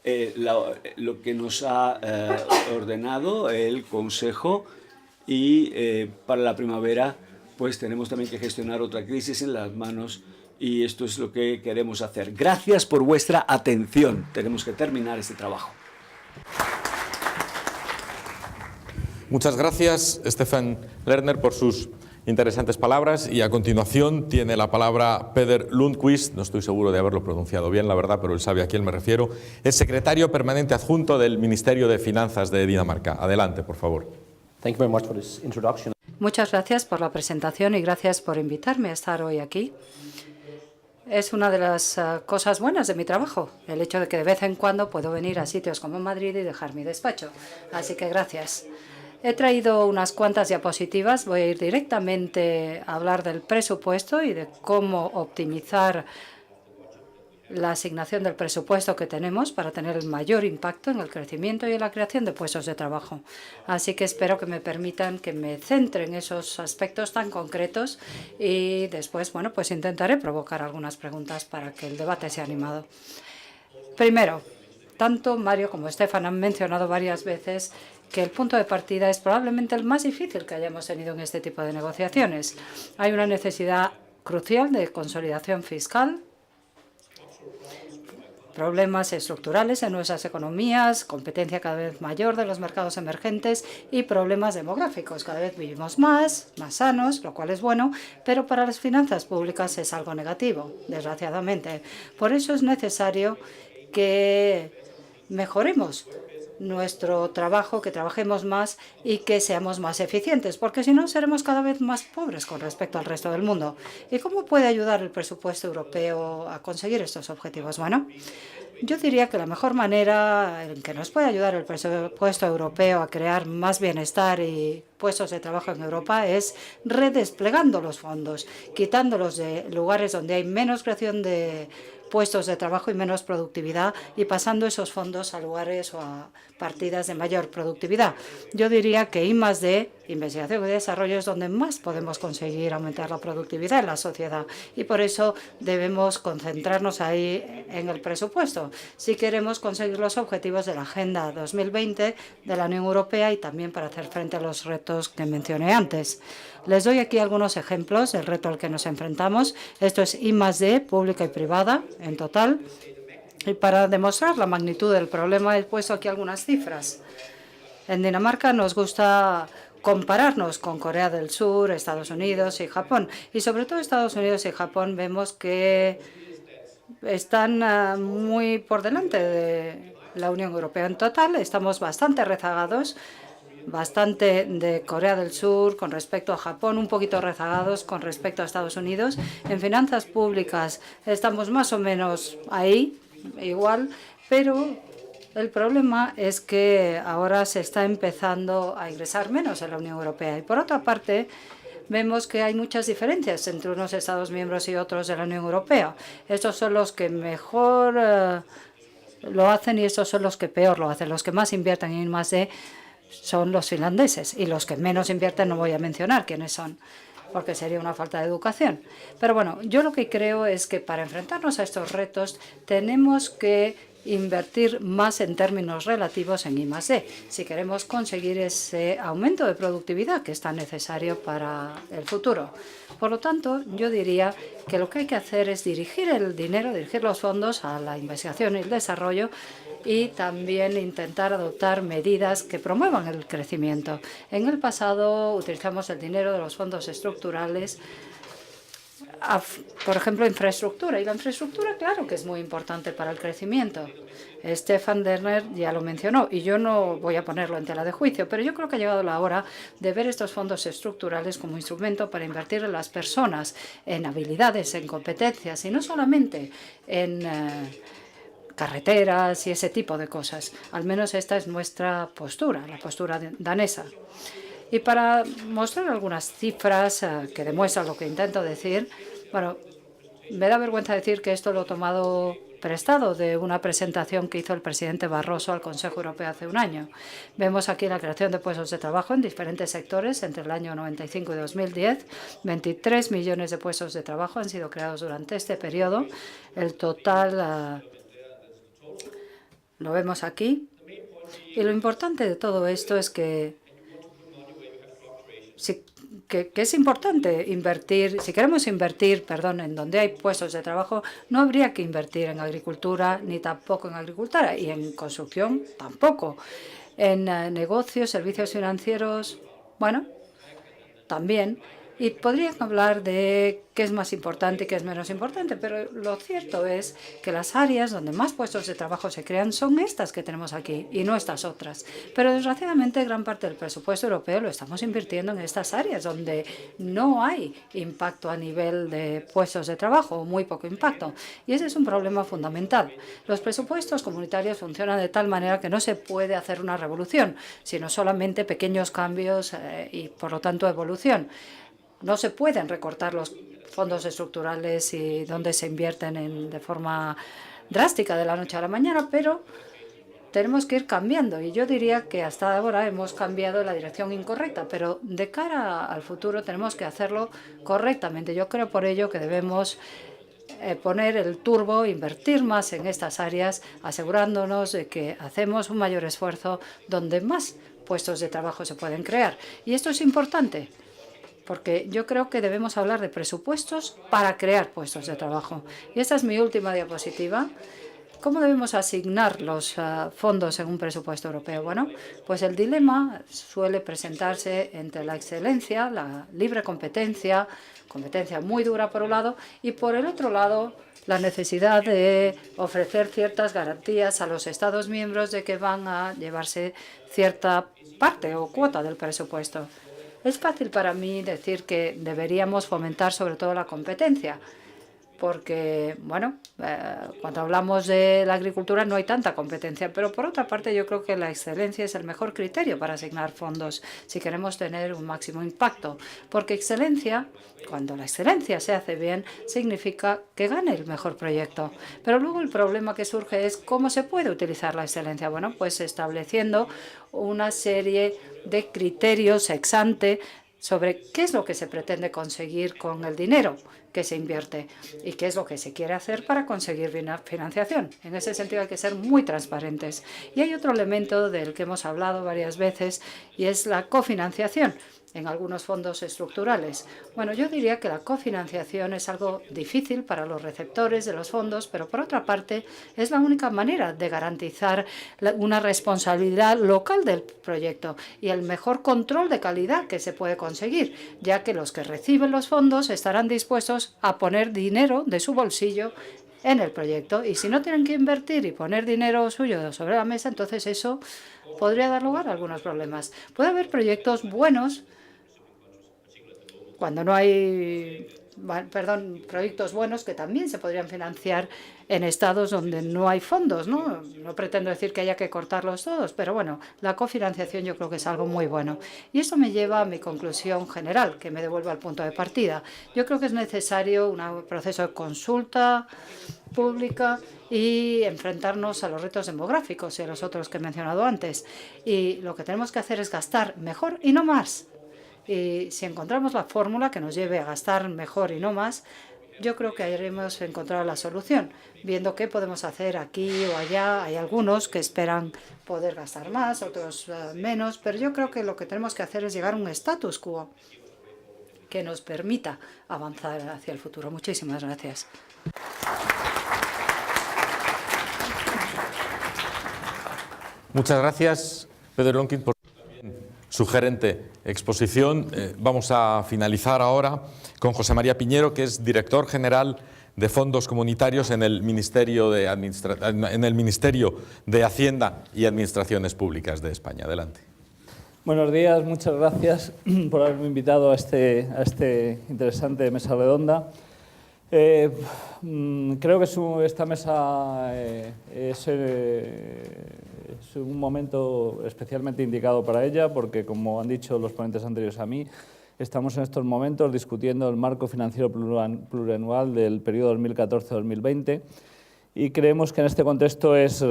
lo que nos ha ordenado el Consejo, y para la primavera pues tenemos también que gestionar otra crisis en las manos, y esto es lo que queremos hacer. Gracias por vuestra atención. Tenemos que terminar este trabajo. Muchas gracias, Stefan Lerner, por sus interesantes palabras, y a continuación tiene la palabra Peder Lundquist, no estoy seguro de haberlo pronunciado bien, la verdad, pero él sabe a quién me refiero, es secretario permanente adjunto del Ministerio de Finanzas de Dinamarca. Adelante, por favor. Muchas gracias por la presentación y gracias por invitarme a estar hoy aquí. Es una de las cosas buenas de mi trabajo, el hecho de que de vez en cuando puedo venir a sitios como Madrid y dejar mi despacho. Así que gracias. He traído unas cuantas diapositivas. Voy a ir directamente a hablar del presupuesto y de cómo optimizar la asignación del presupuesto que tenemos para tener el mayor impacto en el crecimiento y en la creación de puestos de trabajo. Así que espero que me permitan que me centre en esos aspectos tan concretos y después, bueno, pues intentaré provocar algunas preguntas para que el debate sea animado. Primero, tanto Mario como Stefan han mencionado varias veces que el punto de partida es probablemente el más difícil que hayamos tenido en este tipo de negociaciones. Hay una necesidad crucial de consolidación fiscal, problemas estructurales en nuestras economías, competencia cada vez mayor de los mercados emergentes y problemas demográficos. Cada vez vivimos más sanos, lo cual es bueno, pero para las finanzas públicas es algo negativo, desgraciadamente. Por eso es necesario que mejoremos nuestro trabajo, que trabajemos más y que seamos más eficientes, porque si no seremos cada vez más pobres con respecto al resto del mundo. ¿Y cómo puede ayudar el presupuesto europeo a conseguir estos objetivos? Bueno, yo diría que la mejor manera en que nos puede ayudar el presupuesto europeo a crear más bienestar y puestos de trabajo en Europa es redesplegando los fondos, quitándolos de lugares donde hay menos creación de puestos de trabajo y menos productividad y pasando esos fondos a lugares o a partidas de mayor productividad. Yo diría que I+D, investigación y desarrollo, es donde más podemos conseguir aumentar la productividad en la sociedad y por eso debemos concentrarnos ahí en el presupuesto si queremos conseguir los objetivos de la Agenda 2020 de la Unión Europea y también para hacer frente a los retos que mencioné antes. Les doy aquí algunos ejemplos del reto al que nos enfrentamos. Esto es I+D, pública y privada, en total. Y para demostrar la magnitud del problema he puesto aquí algunas cifras. En Dinamarca nos gusta compararnos con Corea del Sur, Estados Unidos y Japón. Y sobre todo Estados Unidos y Japón vemos que están muy por delante de la Unión Europea. En total estamos bastante rezagados, bastante de Corea del Sur con respecto a Japón, un poquito rezagados con respecto a Estados Unidos. En finanzas públicas estamos más o menos ahí, igual, pero el problema es que ahora se está empezando a ingresar menos en la Unión Europea. Y por otra parte, vemos que hay muchas diferencias entre unos Estados miembros y otros de la Unión Europea. Estos son los que mejor lo hacen y estos son los que peor lo hacen. Los que más invierten en I+D son los finlandeses y los que menos invierten no voy a mencionar quiénes son, porque sería una falta de educación. Pero bueno, yo lo que creo es que para enfrentarnos a estos retos tenemos que invertir más en términos relativos en I+D, si queremos conseguir ese aumento de productividad que es tan necesario para el futuro. Por lo tanto, yo diría que lo que hay que hacer es dirigir el dinero, dirigir los fondos a la investigación y el desarrollo y también intentar adoptar medidas que promuevan el crecimiento. En el pasado utilizamos el dinero de los fondos estructurales por ejemplo, infraestructura. Y la infraestructura, claro que es muy importante para el crecimiento. Stefan Derner ya lo mencionó y yo no voy a ponerlo en tela de juicio, pero yo creo que ha llegado la hora de ver estos fondos estructurales como instrumento para invertir en las personas, en habilidades, en competencias y no solamente en carreteras y ese tipo de cosas. Al menos esta es nuestra postura, la postura danesa. Y para mostrar algunas cifras que demuestran lo que intento decir, bueno, me da vergüenza decir que esto lo he tomado prestado de una presentación que hizo el presidente Barroso al Consejo Europeo hace un año. Vemos aquí la creación de puestos de trabajo en diferentes sectores entre el año 95 y 2010. 23 millones de puestos de trabajo han sido creados durante este periodo. El total lo vemos aquí. Y lo importante de todo esto es que es importante invertir, si queremos invertir, en donde hay puestos de trabajo, no habría que invertir en agricultura ni tampoco en agricultura y en construcción tampoco. En negocios, servicios financieros, bueno, también. Y podrían hablar de qué es más importante y qué es menos importante, pero lo cierto es que las áreas donde más puestos de trabajo se crean son estas que tenemos aquí y no estas otras. Pero desgraciadamente gran parte del presupuesto europeo lo estamos invirtiendo en estas áreas donde no hay impacto a nivel de puestos de trabajo o muy poco impacto. Y ese es un problema fundamental. Los presupuestos comunitarios funcionan de tal manera que no se puede hacer una revolución, sino solamente pequeños cambios y, por lo tanto, evolución. No se pueden recortar los fondos estructurales y donde se invierten de forma drástica de la noche a la mañana, pero tenemos que ir cambiando. Y yo diría que hasta ahora hemos cambiado en la dirección incorrecta, pero de cara al futuro tenemos que hacerlo correctamente. Yo creo por ello que debemos poner el turbo, invertir más en estas áreas, asegurándonos de que hacemos un mayor esfuerzo donde más puestos de trabajo se pueden crear. Y esto es importante, porque yo creo que debemos hablar de presupuestos para crear puestos de trabajo. Y esta es mi última diapositiva. ¿Cómo debemos asignar los fondos en un presupuesto europeo? Bueno, pues el dilema suele presentarse entre la excelencia, la libre competencia, competencia muy dura por un lado, y por el otro lado la necesidad de ofrecer ciertas garantías a los Estados miembros de que van a llevarse cierta parte o cuota del presupuesto. Es fácil para mí decir que deberíamos fomentar sobre todo la competencia, porque, bueno, cuando hablamos de la agricultura no hay tanta competencia, pero por otra parte yo creo que la excelencia es el mejor criterio para asignar fondos si queremos tener un máximo impacto, porque excelencia, cuando la excelencia se hace bien, significa que gane el mejor proyecto. Pero luego el problema que surge es cómo se puede utilizar la excelencia. Bueno, pues estableciendo una serie de criterios ex ante sobre qué es lo que se pretende conseguir con el dinero que se invierte y qué es lo que se quiere hacer para conseguir financiación. En ese sentido hay que ser muy transparentes. Y hay otro elemento del que hemos hablado varias veces y es la cofinanciación en algunos fondos estructurales. Bueno, yo diría que la cofinanciación es algo difícil para los receptores de los fondos, pero por otra parte es la única manera de garantizar una responsabilidad local del proyecto y el mejor control de calidad que se puede conseguir, ya que los que reciben los fondos estarán dispuestos a poner dinero de su bolsillo en el proyecto, y si no tienen que invertir y poner dinero suyo sobre la mesa, entonces eso podría dar lugar a algunos problemas. Puede haber proyectos buenos cuando no hay proyectos buenos que también se podrían financiar en estados donde no hay fondos, ¿no? No pretendo decir que haya que cortarlos todos, pero bueno, la cofinanciación yo creo que es algo muy bueno. Y esto me lleva a mi conclusión general, que me devuelve al punto de partida. Yo creo que es necesario un proceso de consulta pública y enfrentarnos a los retos demográficos y a los otros que he mencionado antes. Y lo que tenemos que hacer es gastar mejor y no más. Y si encontramos la fórmula que nos lleve a gastar mejor y no más, yo creo que habremos encontrado la solución, viendo qué podemos hacer aquí o allá. Hay algunos que esperan poder gastar más, otros menos, pero yo creo que lo que tenemos que hacer es llegar a un status quo que nos permita avanzar hacia el futuro. Muchísimas gracias. Muchas gracias, Pedro Lonquín, por su sugerente exposición. Vamos a finalizar ahora con José María Piñero, que es director general de Fondos Comunitarios en el Ministerio de Hacienda y Administraciones Públicas de España. Adelante. Buenos días, muchas gracias por haberme invitado a este interesante mesa redonda. Creo que esta mesa es un momento especialmente indicado para ella, porque, como han dicho los ponentes anteriores a mí, estamos en estos momentos discutiendo el marco financiero plurianual del periodo 2014-2020 y creemos que en este contexto es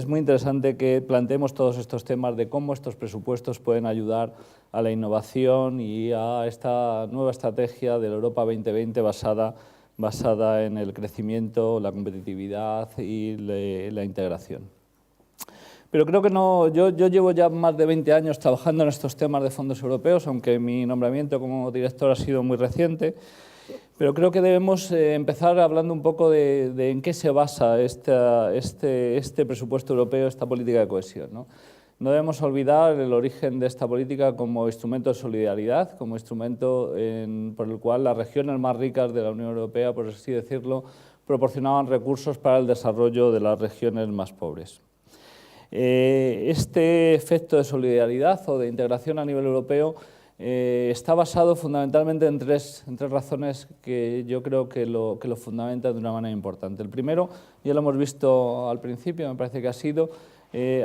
muy interesante que planteemos todos estos temas de cómo estos presupuestos pueden ayudar a la innovación y a esta nueva estrategia de la Europa 2020 basada en el crecimiento, la competitividad y la integración. Pero creo que no. Yo llevo ya más de 20 años trabajando en estos temas de fondos europeos, aunque mi nombramiento como director ha sido muy reciente. Pero creo que debemos empezar hablando un poco de en qué se basa este presupuesto europeo, esta política de cohesión, ¿no? No debemos olvidar el origen de esta política como instrumento de solidaridad, como instrumento por el cual las regiones más ricas de la Unión Europea, por así decirlo, proporcionaban recursos para el desarrollo de las regiones más pobres. Este efecto de solidaridad o de integración a nivel europeo está basado fundamentalmente en tres razones que yo creo que lo fundamentan de una manera importante. El primero, ya lo hemos visto al principio, me parece que ha sido,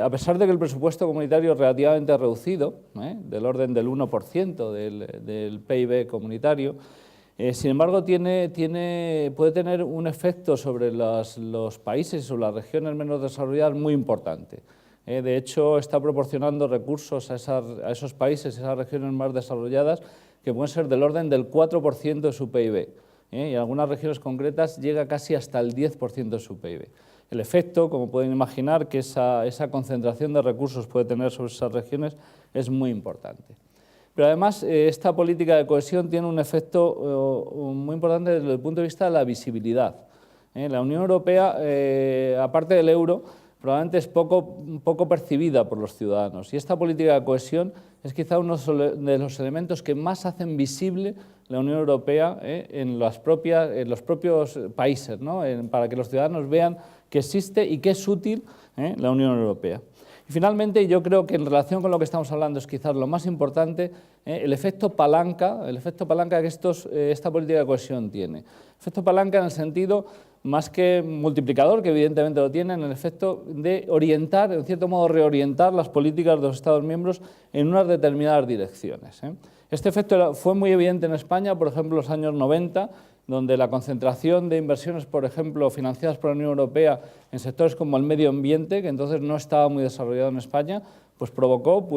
a pesar de que el presupuesto comunitario es relativamente reducido, del orden del 1% del PIB comunitario, sin embargo puede tener un efecto sobre los países o las regiones menos desarrolladas muy importante. De hecho, está proporcionando recursos a esos países, a esas regiones más desarrolladas, que pueden ser del orden del 4% de su PIB. Y en algunas regiones concretas llega casi hasta el 10% de su PIB. El efecto, como pueden imaginar, que esa concentración de recursos puede tener sobre esas regiones es muy importante. Pero además, esta política de cohesión tiene un efecto muy importante desde el punto de vista de la visibilidad. La Unión Europea, aparte del euro, probablemente es poco percibida por los ciudadanos. Y esta política de cohesión es quizá uno de los elementos que más hacen visible la Unión Europea en los propios países, ¿no? Para que los ciudadanos vean que existe y que es útil la Unión Europea. Y finalmente, yo creo que en relación con lo que estamos hablando es quizás lo más importante, el efecto palanca que esta política de cohesión tiene. Efecto palanca en el sentido más que multiplicador, que evidentemente lo tiene, en el efecto de orientar, en cierto modo reorientar las políticas de los Estados miembros en unas determinadas direcciones. Este efecto fue muy evidente en España, por ejemplo, en los años 90, donde la concentración de inversiones, por ejemplo, financiadas por la Unión Europea en sectores como el medio ambiente, que entonces no estaba muy desarrollado en España, pues provocó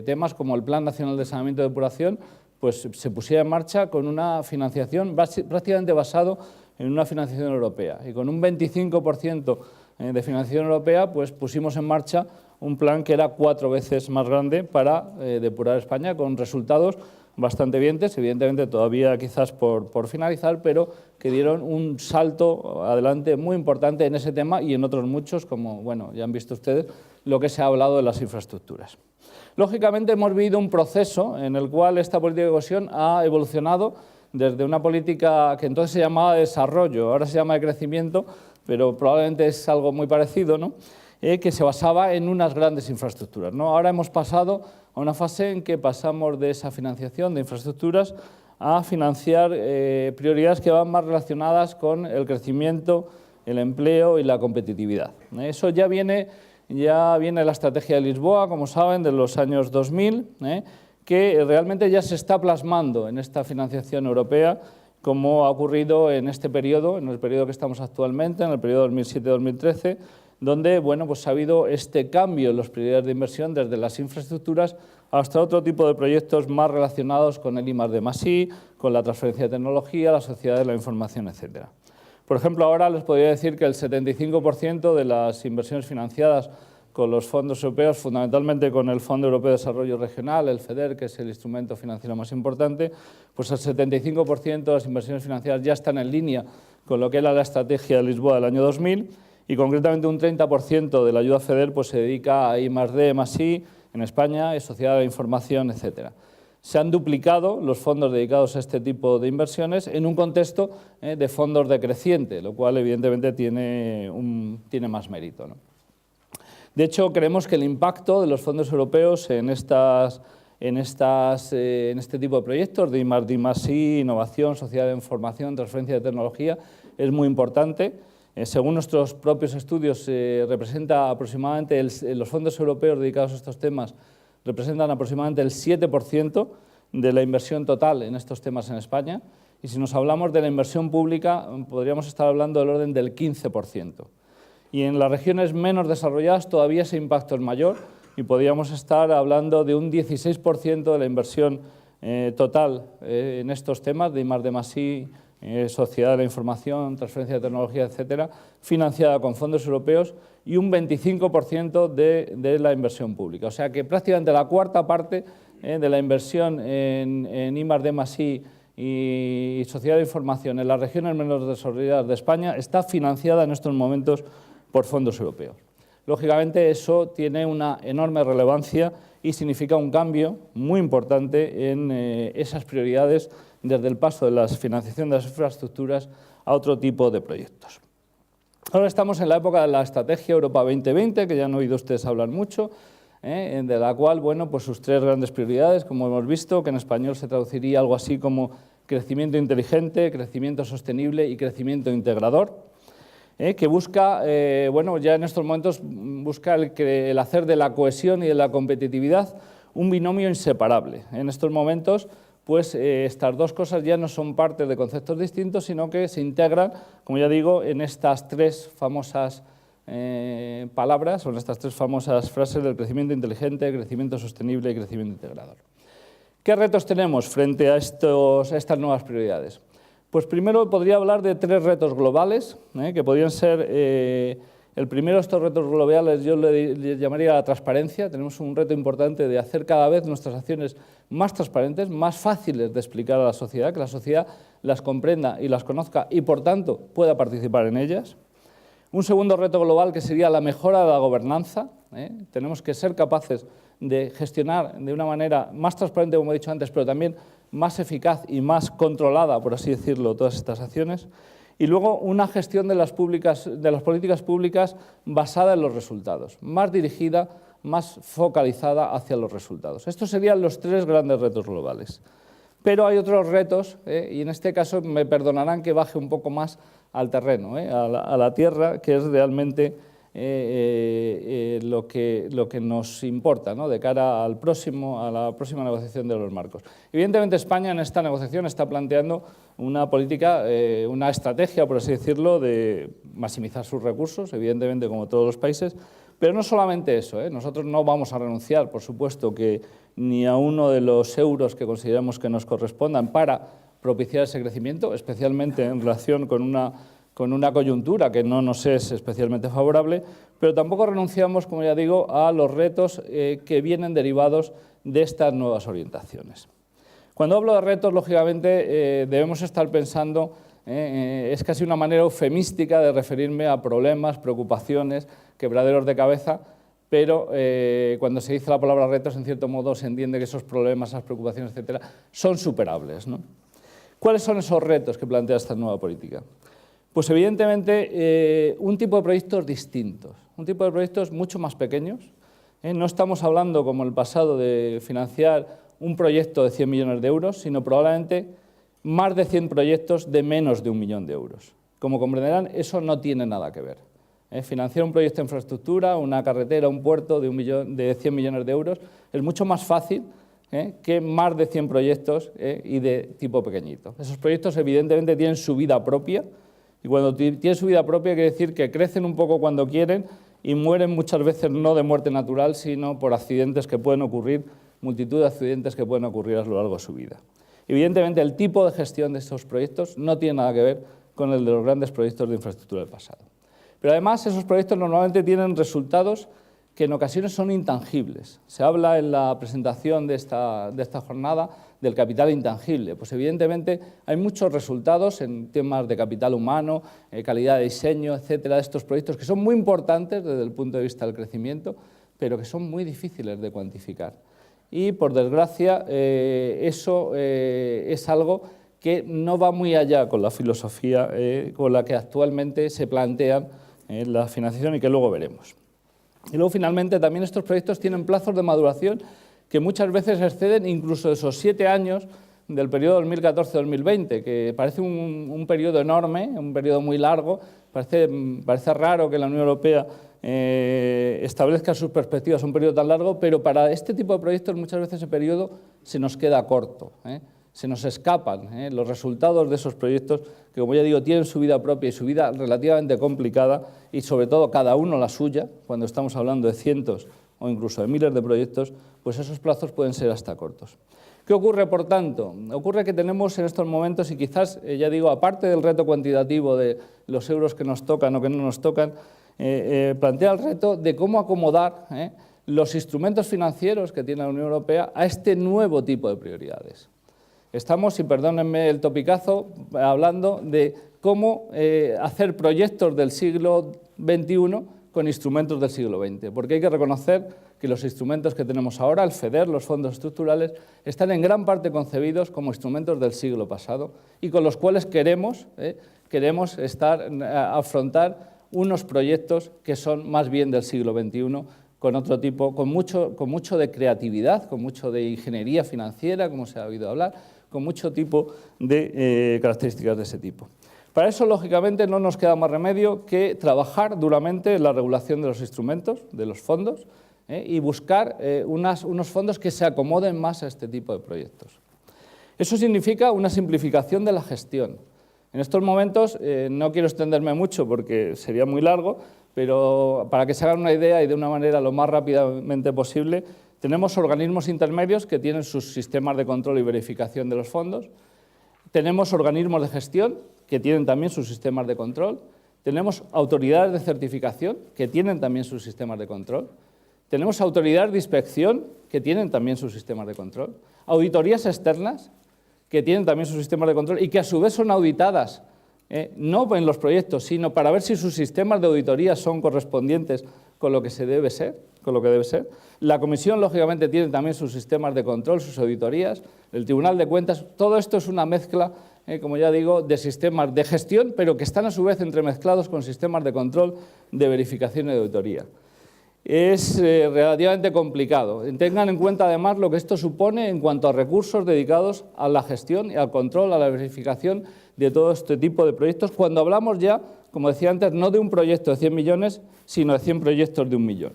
temas como el Plan Nacional de Saneamiento y Depuración, pues se pusiera en marcha con una financiación prácticamente basado en una financiación europea. Y con un 25% de financiación europea, pues pusimos en marcha un plan que era 4 veces más grande para depurar España, con resultados bastante evidentes, evidentemente todavía quizás por finalizar, pero que dieron un salto adelante muy importante en ese tema y en otros muchos, como bueno, ya han visto ustedes lo que se ha hablado de las infraestructuras. Lógicamente hemos vivido un proceso en el cual esta política de cohesión ha evolucionado desde una política que entonces se llamaba de desarrollo, ahora se llama de crecimiento, pero probablemente es algo muy parecido, ¿no? Que se basaba en unas grandes infraestructuras, ¿no? Ahora hemos pasado a una fase en que pasamos de esa financiación de infraestructuras a financiar prioridades que van más relacionadas con el crecimiento, el empleo y la competitividad. Eso ya viene la estrategia de Lisboa, como saben, de los años 2000, que realmente ya se está plasmando en esta financiación europea, como ha ocurrido en este periodo, en el periodo que estamos actualmente, en el periodo 2007-2013, donde pues ha habido este cambio en las prioridades de inversión desde las infraestructuras hasta otro tipo de proyectos más relacionados con el I+D+I, con la transferencia de tecnología, la sociedad de la información, etc. Por ejemplo, ahora les podría decir que el 75% de las inversiones financiadas con los fondos europeos, fundamentalmente con el Fondo Europeo de Desarrollo Regional, el FEDER, que es el instrumento financiero más importante, pues el 75% de las inversiones financiadas ya están en línea con lo que era la estrategia de Lisboa del año 2000, y concretamente un 30% de la ayuda FEDER pues se dedica a I+D+I en España, sociedad de la información, etc. Se han duplicado los fondos dedicados a este tipo de inversiones en un contexto de fondos decreciente, lo cual evidentemente tiene más mérito, ¿no? De hecho, creemos que el impacto de los fondos europeos en este tipo de proyectos de I+D+I, innovación, sociedad de información, transferencia de tecnología, es muy importante. Según nuestros propios estudios, representa aproximadamente los fondos europeos dedicados a estos temas representan aproximadamente el 7% de la inversión total en estos temas en España, y si nos hablamos de la inversión pública, podríamos estar hablando del orden del 15%. Y en las regiones menos desarrolladas todavía ese impacto es mayor, y podríamos estar hablando de un 16% de la inversión total en estos temas de I+D+I, sociedad de la información, transferencia de tecnología, etcétera, financiada con fondos europeos, y un 25% de la inversión pública. O sea que prácticamente la cuarta parte de la inversión en I+D+I y sociedad de información en las regiones menos desarrolladas de España está financiada en estos momentos por fondos europeos. Lógicamente eso tiene una enorme relevancia y significa un cambio muy importante en esas prioridades desde el paso de la financiación de las infraestructuras a otro tipo de proyectos. Ahora estamos en la época de la Estrategia Europa 2020, que ya han oído ustedes hablar mucho, de la cual, pues sus tres grandes prioridades, como hemos visto, que en español se traduciría algo así como crecimiento inteligente, crecimiento sostenible y crecimiento integrador, que busca, ya en estos momentos busca el hacer de la cohesión y de la competitividad un binomio inseparable. En estos momentos, pues estas dos cosas ya no son parte de conceptos distintos, sino que se integran, como ya digo, en estas tres famosas palabras, o en estas tres famosas frases del crecimiento inteligente, crecimiento sostenible y crecimiento integrador. ¿Qué retos tenemos frente a estas nuevas prioridades? Pues primero podría hablar de tres retos globales, que podrían ser, el primero de estos retos globales yo le llamaría la transparencia. Tenemos un reto importante de hacer cada vez nuestras acciones más transparentes, más fáciles de explicar a la sociedad, que la sociedad las comprenda y las conozca y por tanto pueda participar en ellas. Un segundo reto global que sería la mejora de la gobernanza. Tenemos que ser capaces de gestionar de una manera más transparente, como he dicho antes, pero también más eficaz y más controlada, por así decirlo, todas estas acciones. Y luego una gestión de las políticas públicas basada en los resultados, más dirigida, más focalizada hacia los resultados. Estos serían los tres grandes retos globales. Pero hay otros retos, y en este caso me perdonarán que baje un poco más al terreno, a la tierra, que es realmente lo que nos importa, ¿no?, de cara a la próxima negociación de los marcos. Evidentemente España en esta negociación está planteando una política, una estrategia, por así decirlo, de maximizar sus recursos, evidentemente como todos los países, pero no solamente eso, nosotros no vamos a renunciar, por supuesto, que ni a uno de los euros que consideramos que nos correspondan para propiciar ese crecimiento, especialmente en relación con una coyuntura que no nos es especialmente favorable, pero tampoco renunciamos, como ya digo, a los retos que vienen derivados de estas nuevas orientaciones. Cuando hablo de retos, lógicamente, debemos estar pensando, es casi una manera eufemística de referirme a problemas, preocupaciones, quebraderos de cabeza, pero cuando se dice la palabra retos, en cierto modo se entiende que esos problemas, esas preocupaciones, etcétera, son superables, ¿no? ¿Cuáles son esos retos que plantea esta nueva política? Pues evidentemente un tipo de proyectos distintos, un tipo de proyectos mucho más pequeños. No estamos hablando, como en el pasado, de financiar un proyecto de 100 millones de euros, sino probablemente más de 100 proyectos de menos de 1 millón de euros. Como comprenderán, eso no tiene nada que ver. Financiar un proyecto de infraestructura, una carretera, un puerto de 100 millones de euros es mucho más fácil que más de 100 proyectos y de tipo pequeñito. Esos proyectos evidentemente tienen su vida propia, y cuando tienen su vida propia quiere decir que crecen un poco cuando quieren y mueren muchas veces no de muerte natural, sino por accidentes que pueden ocurrir, multitud de accidentes que pueden ocurrir a lo largo de su vida. Evidentemente el tipo de gestión de estos proyectos no tiene nada que ver con el de los grandes proyectos de infraestructura del pasado. Pero además esos proyectos normalmente tienen resultados que en ocasiones son intangibles. Se habla en la presentación de esta jornada del capital intangible. Pues evidentemente hay muchos resultados en temas de capital humano, calidad de diseño, etcétera, de estos proyectos que son muy importantes desde el punto de vista del crecimiento, pero que son muy difíciles de cuantificar. Y por desgracia eso es algo que no va muy allá con la filosofía con la que actualmente se plantean la financiación y que luego veremos. Y luego finalmente también estos proyectos tienen plazos de maduración que muchas veces exceden incluso esos 7 años del periodo 2014-2020, que parece un periodo enorme, un periodo muy largo, parece raro que la Unión Europea establezca sus perspectivas un periodo tan largo, pero para este tipo de proyectos muchas veces ese periodo se nos queda corto, se nos escapan los resultados de esos proyectos que, como ya digo, tienen su vida propia y su vida relativamente complicada y sobre todo cada uno la suya. Cuando estamos hablando de cientos o incluso de miles de proyectos, pues esos plazos pueden ser hasta cortos. ¿Qué ocurre, por tanto? Ocurre que tenemos en estos momentos, y quizás, ya digo, aparte del reto cuantitativo de los euros que nos tocan o que no nos tocan, plantea el reto de cómo acomodar los instrumentos financieros que tiene la Unión Europea a este nuevo tipo de prioridades. Estamos, y perdónenme el topicazo, hablando de cómo hacer proyectos del siglo XXI con instrumentos del siglo XX, porque hay que reconocer que los instrumentos que tenemos ahora, el FEDER, los fondos estructurales, están en gran parte concebidos como instrumentos del siglo pasado y con los cuales queremos afrontar unos proyectos que son más bien del siglo XXI, con otro tipo, con mucho de creatividad, con mucho de ingeniería financiera, como se ha oído hablar, con mucho tipo de características de ese tipo. Para eso, lógicamente, no nos queda más remedio que trabajar duramente en la regulación de los instrumentos, de los fondos, y buscar unos fondos que se acomoden más a este tipo de proyectos. Eso significa una simplificación de la gestión. En estos momentos, no quiero extenderme mucho porque sería muy largo, pero para que se hagan una idea y de una manera lo más rápidamente posible, tenemos organismos intermedios que tienen sus sistemas de control y verificación de los fondos, tenemos organismos de gestión que tienen también sus sistemas de control, tenemos autoridades de certificación que tienen también sus sistemas de control, tenemos autoridades de inspección que tienen también sus sistemas de control, auditorías externas que tienen también sus sistemas de control y que a su vez son auditadas, no en los proyectos, sino para ver si sus sistemas de auditoría son correspondientes con lo que debe ser. La Comisión, lógicamente, tiene también sus sistemas de control, sus auditorías, el Tribunal de Cuentas. Todo esto es una mezcla, como ya digo, de sistemas de gestión, pero que están a su vez entremezclados con sistemas de control, de verificación y de auditoría. Es relativamente complicado. Tengan en cuenta además lo que esto supone en cuanto a recursos dedicados a la gestión y al control, a la verificación de todo este tipo de proyectos, cuando hablamos ya, como decía antes, no de un proyecto de 100 millones, sino de 100 proyectos de 1 millón.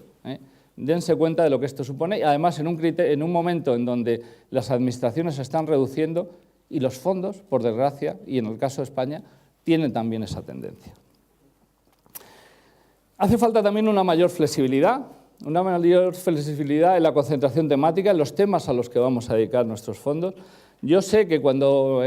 Dense cuenta de lo que esto supone, y además en un momento en donde las administraciones se están reduciendo y los fondos, por desgracia, y en el caso de España, tienen también esa tendencia. Hace falta también una mayor flexibilidad en la concentración temática, en los temas a los que vamos a dedicar nuestros fondos. Yo sé que cuando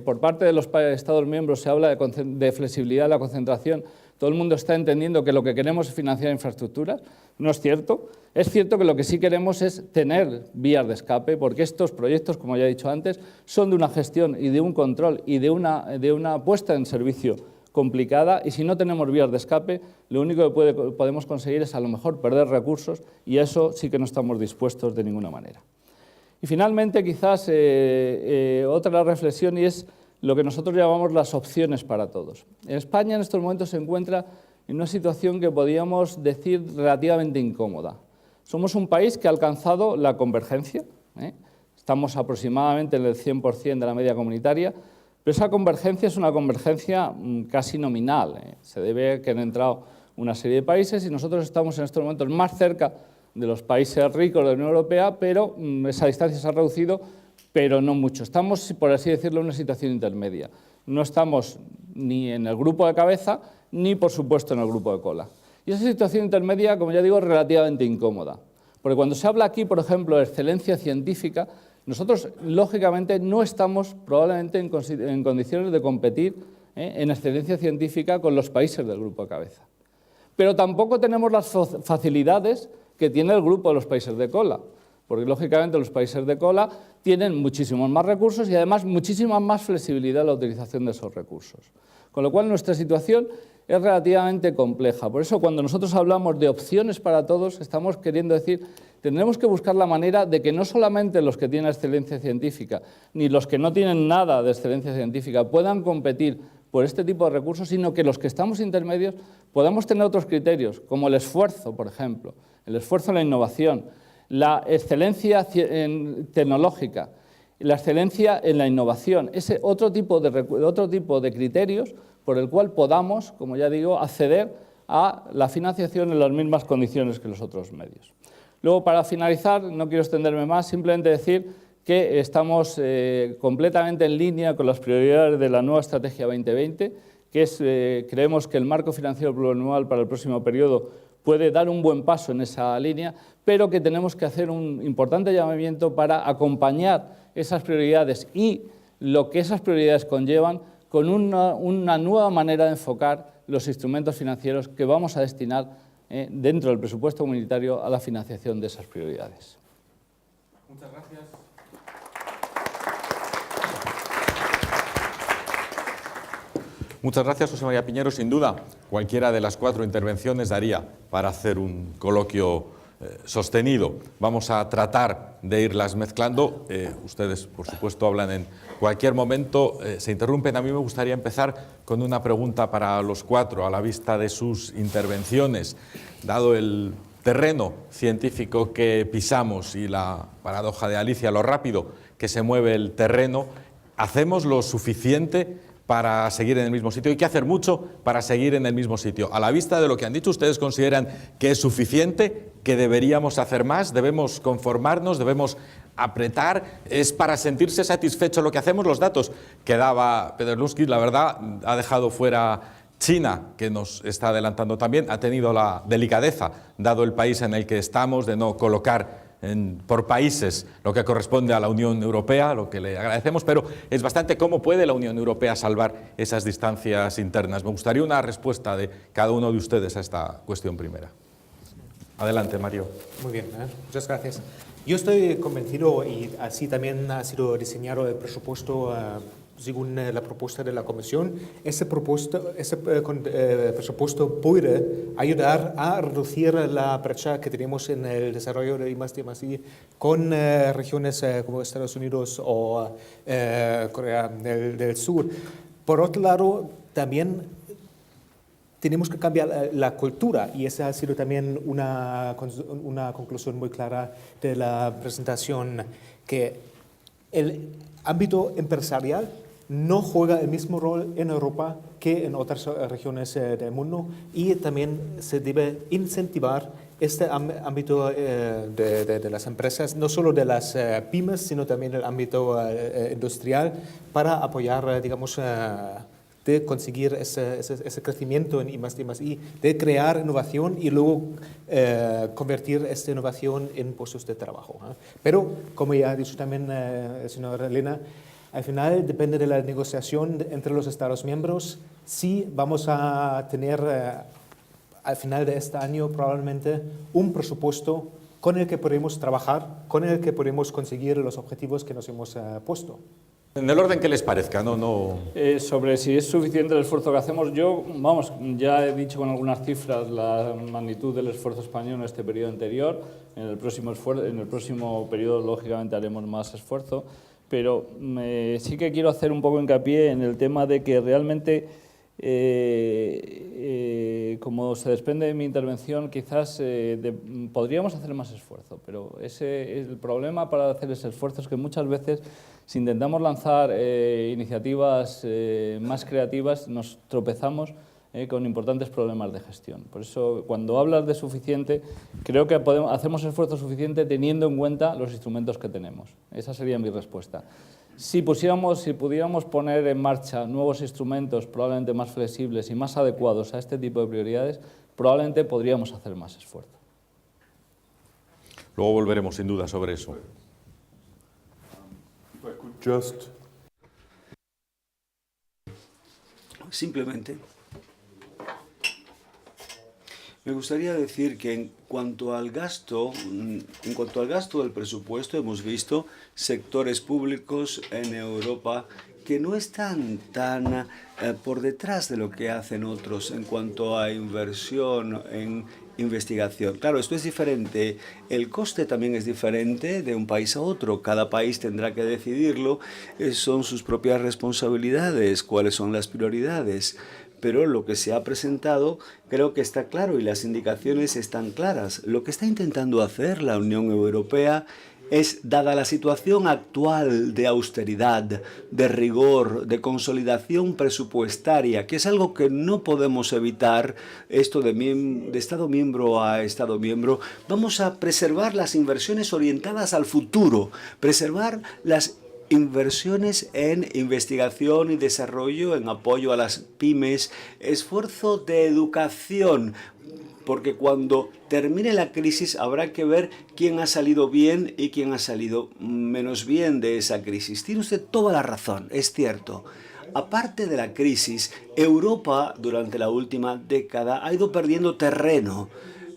por parte de los Estados miembros se habla de flexibilidad en la concentración, todo el mundo está entendiendo que lo que queremos es financiar infraestructuras. No es cierto. Es cierto que lo que sí queremos es tener vías de escape, porque estos proyectos, como ya he dicho antes, son de una gestión y de un control y de una puesta en servicio complicada, y si no tenemos vías de escape, lo único que podemos conseguir es a lo mejor perder recursos, y a eso sí que no estamos dispuestos de ninguna manera. Y finalmente, quizás otra reflexión, y es lo que nosotros llamamos las opciones para todos. En España en estos momentos se encuentra en una situación que podríamos decir relativamente incómoda. Somos un país que ha alcanzado la convergencia, estamos aproximadamente en el 100% de la media comunitaria, Pero esa convergencia es una convergencia casi nominal. Se debe a que han entrado una serie de países y nosotros estamos en estos momentos más cerca de los países ricos de la Unión Europea, pero esa distancia se ha reducido, pero no mucho. Estamos, por así decirlo, en una situación intermedia. No estamos ni en el grupo de cabeza, ni, por supuesto, en el grupo de cola. Y esa situación intermedia, como ya digo, es relativamente incómoda. Porque cuando se habla aquí, por ejemplo, de excelencia científica, nosotros, lógicamente, no estamos probablemente en condiciones de competir en excelencia científica con los países del grupo de cabeza. Pero tampoco tenemos las facilidades que tiene el grupo de los países de cola, porque lógicamente los países de cola tienen muchísimos más recursos y además muchísima más flexibilidad en la utilización de esos recursos. Con lo cual nuestra situación es relativamente compleja. Por eso cuando nosotros hablamos de opciones para todos, estamos queriendo decir, tendremos que buscar la manera de que no solamente los que tienen excelencia científica, ni los que no tienen nada de excelencia científica puedan competir por este tipo de recursos, sino que los que estamos intermedios podamos tener otros criterios, como el esfuerzo, por ejemplo, el esfuerzo en la innovación, la excelencia tecnológica, la excelencia en la innovación, ese otro tipo de criterios por el cual podamos, como ya digo, acceder a la financiación en las mismas condiciones que los otros medios. Luego, para finalizar, no quiero extenderme más, simplemente decir que estamos completamente en línea con las prioridades de la nueva Estrategia 2020, que es, creemos que el marco financiero plurianual para el próximo periodo puede dar un buen paso en esa línea, pero que tenemos que hacer un importante llamamiento para acompañar esas prioridades y lo que esas prioridades conllevan con una nueva manera de enfocar los instrumentos financieros que vamos a destinar dentro del presupuesto comunitario a la financiación de esas prioridades. Muchas gracias. Muchas gracias, José María Piñero. Sin duda, cualquiera de las 4 intervenciones daría para hacer un coloquio sostenido. Vamos a tratar de irlas mezclando. Ustedes, por supuesto, hablan en cualquier momento, se interrumpen. A mí me gustaría empezar con una pregunta para los 4, a la vista de sus intervenciones. Dado el terreno científico que pisamos y la paradoja de Alicia, lo rápido que se mueve el terreno, ¿hacemos lo suficiente para seguir en el mismo sitio? Hay que hacer mucho para seguir en el mismo sitio. A la vista de lo que han dicho, ¿ustedes consideran que es suficiente, que deberíamos hacer más, debemos conformarnos, debemos apretar? ¿Es para sentirse satisfecho lo que hacemos? Los datos que daba Peter Lusky, la verdad, ha dejado fuera China, que nos está adelantando también, ha tenido la delicadeza, dado el país en el que estamos, de no colocar por países lo que corresponde a la Unión Europea, lo que le agradecemos, pero es bastante cómo puede la Unión Europea salvar esas distancias internas. Me gustaría una respuesta de cada uno de ustedes a esta cuestión primera. Adelante, Mario. Muy bien, muchas gracias. Yo estoy convencido, y así también ha sido diseñado el presupuesto según la propuesta de la Comisión, ese presupuesto puede ayudar a reducir la brecha que tenemos en el desarrollo de I+D+I con regiones como Estados Unidos o Corea del Sur. Por otro lado, también tenemos que cambiar la cultura, y esa ha sido también una conclusión muy clara de la presentación, que el ámbito empresarial no juega el mismo rol en Europa que en otras regiones del mundo, y también se debe incentivar este ámbito de las empresas, no solo de las pymes, sino también el ámbito industrial, para apoyar, digamos, de conseguir ese crecimiento en I+D+I, de crear innovación y luego convertir esta innovación en puestos de trabajo. Pero, como ya ha dicho también el señor Elena, al final depende de la negociación entre los Estados miembros si vamos a tener al final de este año probablemente un presupuesto con el que podemos trabajar, con el que podemos conseguir los objetivos que nos hemos puesto. En el orden que les parezca, sobre si es suficiente el esfuerzo que hacemos, yo, vamos, ya he dicho con algunas cifras la magnitud del esfuerzo español en este periodo anterior. En el próximo periodo, lógicamente, haremos más esfuerzo, pero sí que quiero hacer un poco hincapié en el tema de que realmente Como se desprende de mi intervención, quizás podríamos hacer más esfuerzo, pero el problema para hacer ese esfuerzo es que muchas veces, si intentamos lanzar iniciativas más creativas, nos tropezamos con importantes problemas de gestión. Por eso, cuando hablas de suficiente, creo que hacemos esfuerzo suficiente teniendo en cuenta los instrumentos que tenemos. Esa sería mi respuesta. Si pudiéramos poner en marcha nuevos instrumentos probablemente más flexibles y más adecuados a este tipo de prioridades, probablemente podríamos hacer más esfuerzo. Luego volveremos sin duda sobre eso. Simplemente me gustaría decir que en cuanto al gasto del presupuesto, hemos visto sectores públicos en Europa que no están tan por detrás de lo que hacen otros en cuanto a inversión en investigación. Claro, esto es diferente. El coste también es diferente de un país a otro. Cada país tendrá que decidirlo. Son sus propias responsabilidades, cuáles son las prioridades. Pero lo que se ha presentado creo que está claro y las indicaciones están claras. Lo que está intentando hacer la Unión Europea es, dada la situación actual de austeridad, de rigor, de consolidación presupuestaria, que es algo que no podemos evitar, esto de Estado miembro a Estado miembro, vamos a preservar las inversiones orientadas al futuro, preservar las inversiones en investigación y desarrollo, en apoyo a las pymes, esfuerzo de educación, porque cuando termine la crisis habrá que ver quién ha salido bien y quién ha salido menos bien de esa crisis. Tiene usted toda la razón, es cierto. Aparte de la crisis, Europa durante la última década ha ido perdiendo terreno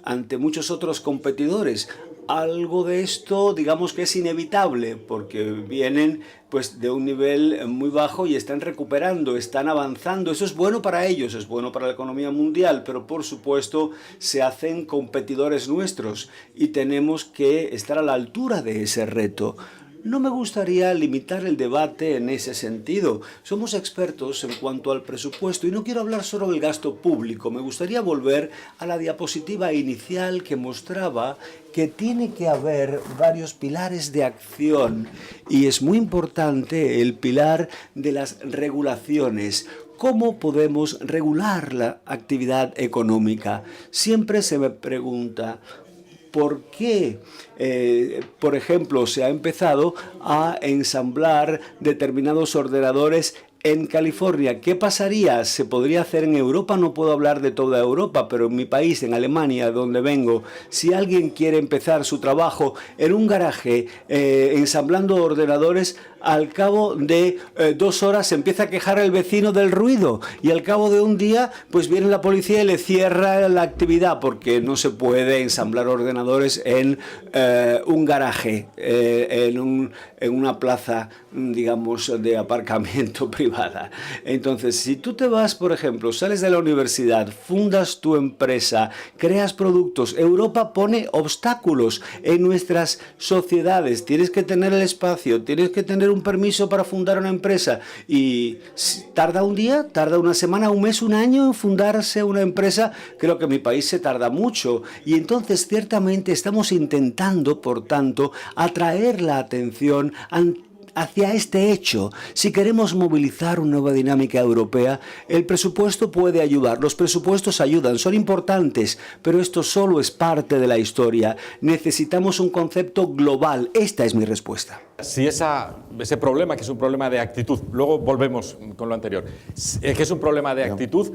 ante muchos otros competidores. Algo de esto, digamos que es inevitable, porque vienen pues de un nivel muy bajo y están recuperando, están avanzando. Eso es bueno para ellos, es bueno para la economía mundial, pero por supuesto se hacen competidores nuestros y tenemos que estar a la altura de ese reto. No me gustaría limitar el debate en ese sentido. Somos expertos en cuanto al presupuesto y no quiero hablar solo del gasto público. Me gustaría volver a la diapositiva inicial que mostraba que tiene que haber varios pilares de acción y es muy importante el pilar de las regulaciones. ¿Cómo podemos regular la actividad económica? Siempre se me pregunta, ¿por qué, por ejemplo, se ha empezado a ensamblar determinados ordenadores en California? ¿Qué pasaría? ¿Se podría hacer en Europa? No puedo hablar de toda Europa, pero en mi país, en Alemania, donde vengo, si alguien quiere empezar su trabajo en un garaje ensamblando ordenadores, al cabo de 2 horas se empieza a quejar el vecino del ruido y al cabo de un día pues viene la policía y le cierra la actividad porque no se puede ensamblar ordenadores en un garaje, en una plaza, digamos, de aparcamiento privada. Entonces, si tú te vas, por ejemplo, sales de la universidad, fundas tu empresa, creas productos, Europa pone obstáculos en nuestras sociedades. Tienes que tener el espacio, tienes que tener un permiso para fundar una empresa y tarda un día, tarda una semana, un mes, un año en fundarse una empresa. Creo que en mi país se tarda mucho y entonces ciertamente estamos intentando, por tanto, atraer la atención hacia este hecho. Si queremos movilizar una nueva dinámica europea, el presupuesto puede ayudar. Los presupuestos ayudan, son importantes, pero esto solo es parte de la historia. Necesitamos un concepto global. Esta es mi respuesta. Si ese problema, que es un problema de actitud, luego volvemos con lo anterior, que es un problema de actitud,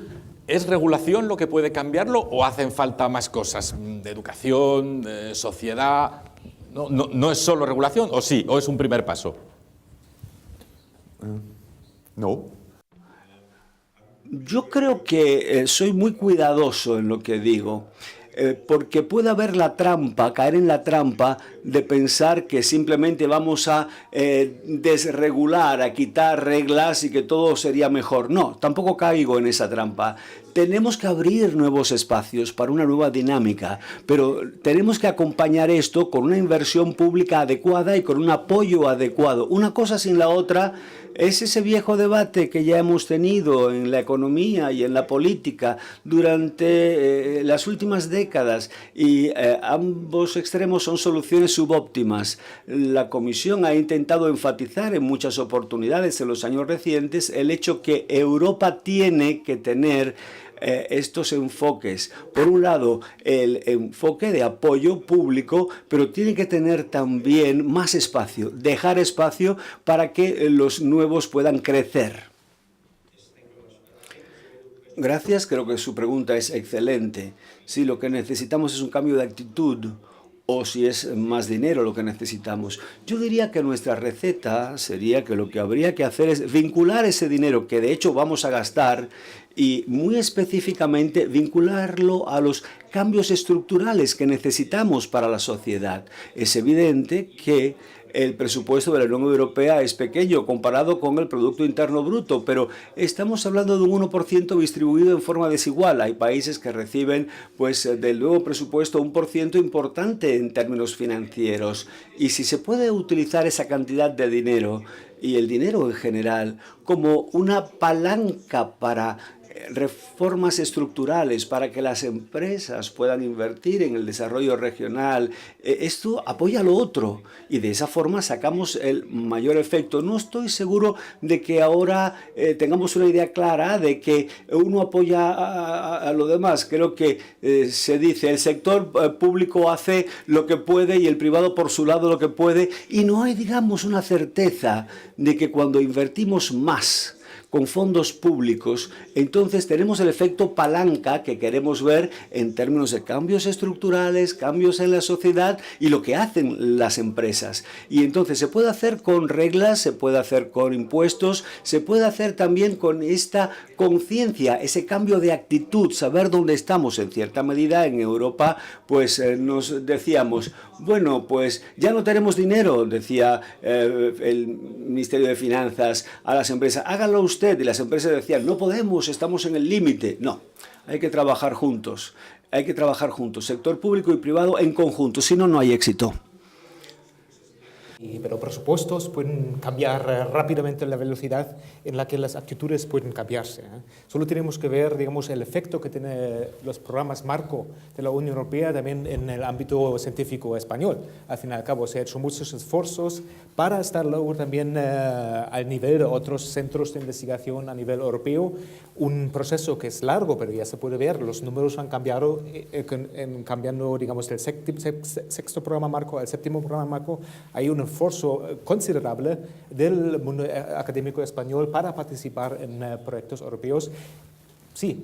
¿es regulación lo que puede cambiarlo o hacen falta más cosas? ¿De educación, de sociedad? ¿No es solo regulación o sí? ¿O es un primer paso? No. Yo creo que soy muy cuidadoso en lo que digo. porque puede haber la trampa, caer en la trampa de pensar que simplemente vamos a desregular, a quitar reglas y que todo sería mejor. No, tampoco caigo en esa trampa. Tenemos que abrir nuevos espacios para una nueva dinámica, pero tenemos que acompañar esto con una inversión pública adecuada y con un apoyo adecuado. Una cosa sin la otra es ese viejo debate que ya hemos tenido en la economía y en la política durante las últimas décadas, y ambos extremos son soluciones subóptimas. La Comisión ha intentado enfatizar en muchas oportunidades en los años recientes el hecho que Europa tiene que tener estos enfoques. Por un lado, el enfoque de apoyo público, pero tiene que tener también más espacio, dejar espacio para que los nuevos puedan crecer. Gracias, creo que su pregunta es excelente. Si lo que necesitamos es un cambio de actitud o si es más dinero lo que necesitamos. Yo diría que nuestra receta sería que lo que habría que hacer es vincular ese dinero que de hecho vamos a gastar y muy específicamente vincularlo a los cambios estructurales que necesitamos para la sociedad. Es evidente que el presupuesto de la Unión Europea es pequeño comparado con el Producto Interno Bruto, pero estamos hablando de un 1% distribuido en forma desigual. Hay países que reciben del nuevo presupuesto un % importante en términos financieros. Y si se puede utilizar esa cantidad de dinero y el dinero en general como una palanca para reformas estructurales, para que las empresas puedan invertir en el desarrollo regional, esto apoya lo otro y de esa forma sacamos el mayor efecto. No estoy seguro de que ahora tengamos una idea clara de que uno apoya a lo demás. Creo que se dice el sector público hace lo que puede y el privado por su lado lo que puede, y no hay, digamos, una certeza de que cuando invertimos más con fondos públicos, entonces tenemos el efecto palanca que queremos ver en términos de cambios estructurales, cambios en la sociedad y lo que hacen las empresas. Y entonces se puede hacer con reglas, se puede hacer con impuestos, se puede hacer también con esta conciencia, ese cambio de actitud, saber dónde estamos. En cierta medida en Europa, nos decíamos, bueno, pues ya no tenemos dinero, decía el Ministerio de Finanzas a las empresas, háganlo usted. Y las empresas decían, no podemos, estamos en el límite. No, hay que trabajar juntos, sector público y privado en conjunto, si no, no hay éxito. Pero presupuestos pueden cambiar rápidamente la velocidad en la que las actitudes pueden cambiarse. Solo tenemos que ver, digamos, el efecto que tienen los programas marco de la Unión Europea también en el ámbito científico español. Al fin y al cabo, se han hecho muchos esfuerzos para estar luego también al nivel de otros centros de investigación a nivel europeo. Un proceso que es largo, pero ya se puede ver, los números han cambiado, cambiando, digamos, del sexto programa marco al séptimo programa marco. Hay un esfuerzo considerable del mundo académico español para participar en proyectos europeos. Sí,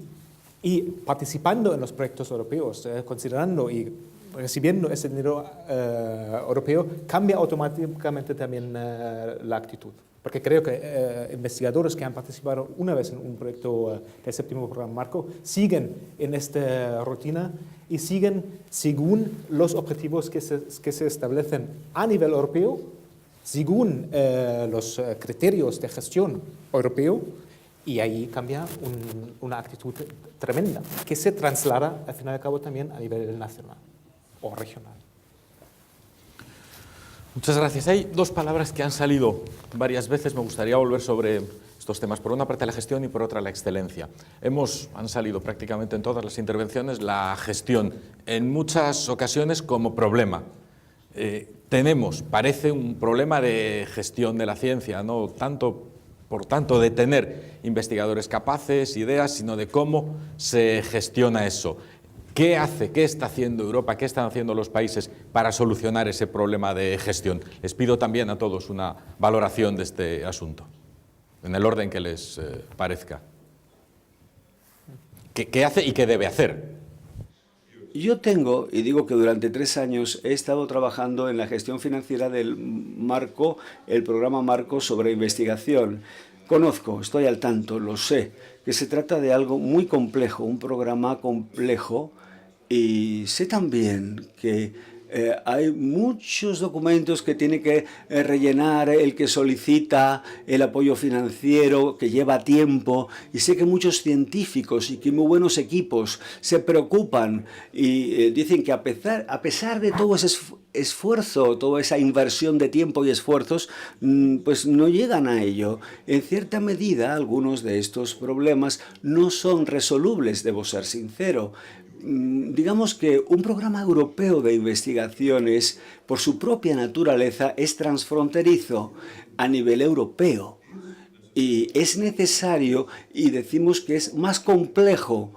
y participando en los proyectos europeos, considerando y recibiendo ese dinero europeo, cambia automáticamente también la actitud. Porque creo que investigadores que han participado una vez en un proyecto del séptimo programa marco siguen en esta rutina y siguen según los objetivos que se establecen a nivel europeo, según los criterios de gestión europeo, y ahí cambia una actitud tremenda que se traslada al fin y al cabo también a nivel nacional o regional. Muchas gracias. Hay dos palabras que han salido varias veces. Me gustaría volver sobre estos temas. Por una parte la gestión y por otra la excelencia. Han salido prácticamente en todas las intervenciones la gestión, en muchas ocasiones como problema. Parece un problema de gestión de la ciencia, no tanto, por tanto, de tener investigadores capaces, ideas, sino de cómo se gestiona eso. ¿Qué está haciendo Europa, qué están haciendo los países para solucionar ese problema de gestión? Les pido también a todos una valoración de este asunto, en el orden que les parezca. ¿Qué hace y qué debe hacer? Yo tengo, y digo que durante 3 años he estado trabajando en la gestión financiera del marco, el programa marco sobre investigación. Conozco, estoy al tanto, lo sé, que se trata de algo muy complejo, un programa complejo Y sé también que hay muchos documentos que tiene que rellenar el que solicita el apoyo financiero, que lleva tiempo, y sé que muchos científicos y que muy buenos equipos se preocupan y dicen que a pesar de todo ese esfuerzo, toda esa inversión de tiempo y esfuerzos, pues no llegan a ello. En cierta medida, algunos de estos problemas no son resolubles, debo ser sincero. Digamos que un programa europeo de investigaciones, por su propia naturaleza, es transfronterizo a nivel europeo. Y es necesario, y decimos que es más complejo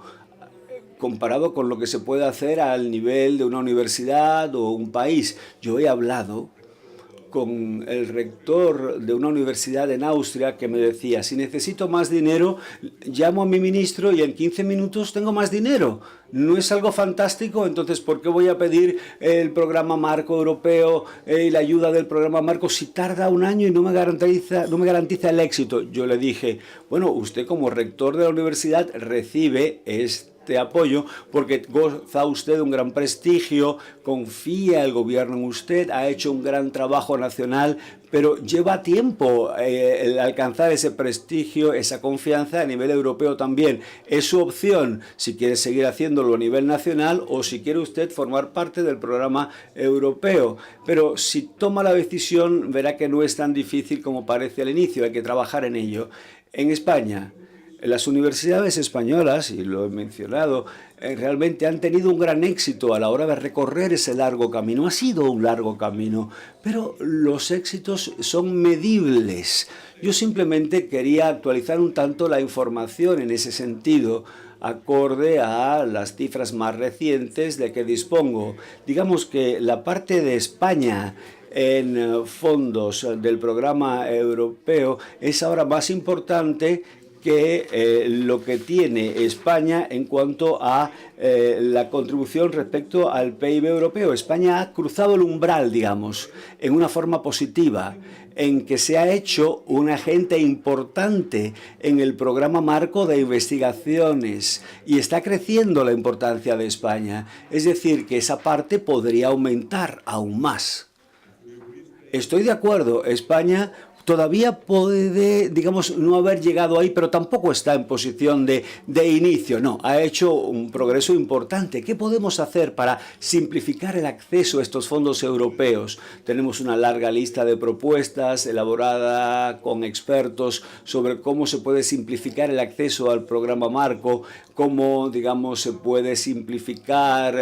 comparado con lo que se puede hacer al nivel de una universidad o un país. Yo he hablado con el rector de una universidad en Austria que me decía, si necesito más dinero, llamo a mi ministro y en 15 minutos tengo más dinero. ¿No es algo fantástico? Entonces, ¿por qué voy a pedir el programa marco europeo y la ayuda del programa marco si tarda un año y no me garantiza el éxito? Yo le dije, bueno, usted como rector de la universidad recibe este apoyo porque goza usted de un gran prestigio, confía el gobierno en usted, ha hecho un gran trabajo nacional, pero lleva tiempo el alcanzar ese prestigio, esa confianza a nivel europeo también. Es su opción si quiere seguir haciéndolo a nivel nacional o si quiere usted formar parte del programa europeo. Pero si toma la decisión verá que no es tan difícil como parece al inicio, hay que trabajar en ello. En España, las universidades españolas, y lo he mencionado, realmente han tenido un gran éxito a la hora de recorrer ese largo camino. Ha sido un largo camino, pero los éxitos son medibles. Yo simplemente quería actualizar un tanto la información en ese sentido, acorde a las cifras más recientes de que dispongo. Digamos que la parte de España en fondos del programa europeo es ahora más importante que lo que tiene España en cuanto a la contribución respecto al PIB europeo. España ha cruzado el umbral, digamos, en una forma positiva, en que se ha hecho un agente importante en el programa marco de investigaciones y está creciendo la importancia de España. Es decir, que esa parte podría aumentar aún más. Estoy de acuerdo, España todavía puede, digamos, no haber llegado ahí, pero tampoco está en posición de inicio. No, ha hecho un progreso importante. ¿Qué podemos hacer para simplificar el acceso a estos fondos europeos? Tenemos una larga lista de propuestas elaborada con expertos sobre cómo se puede simplificar el acceso al programa marco, cómo, digamos, se puede simplificar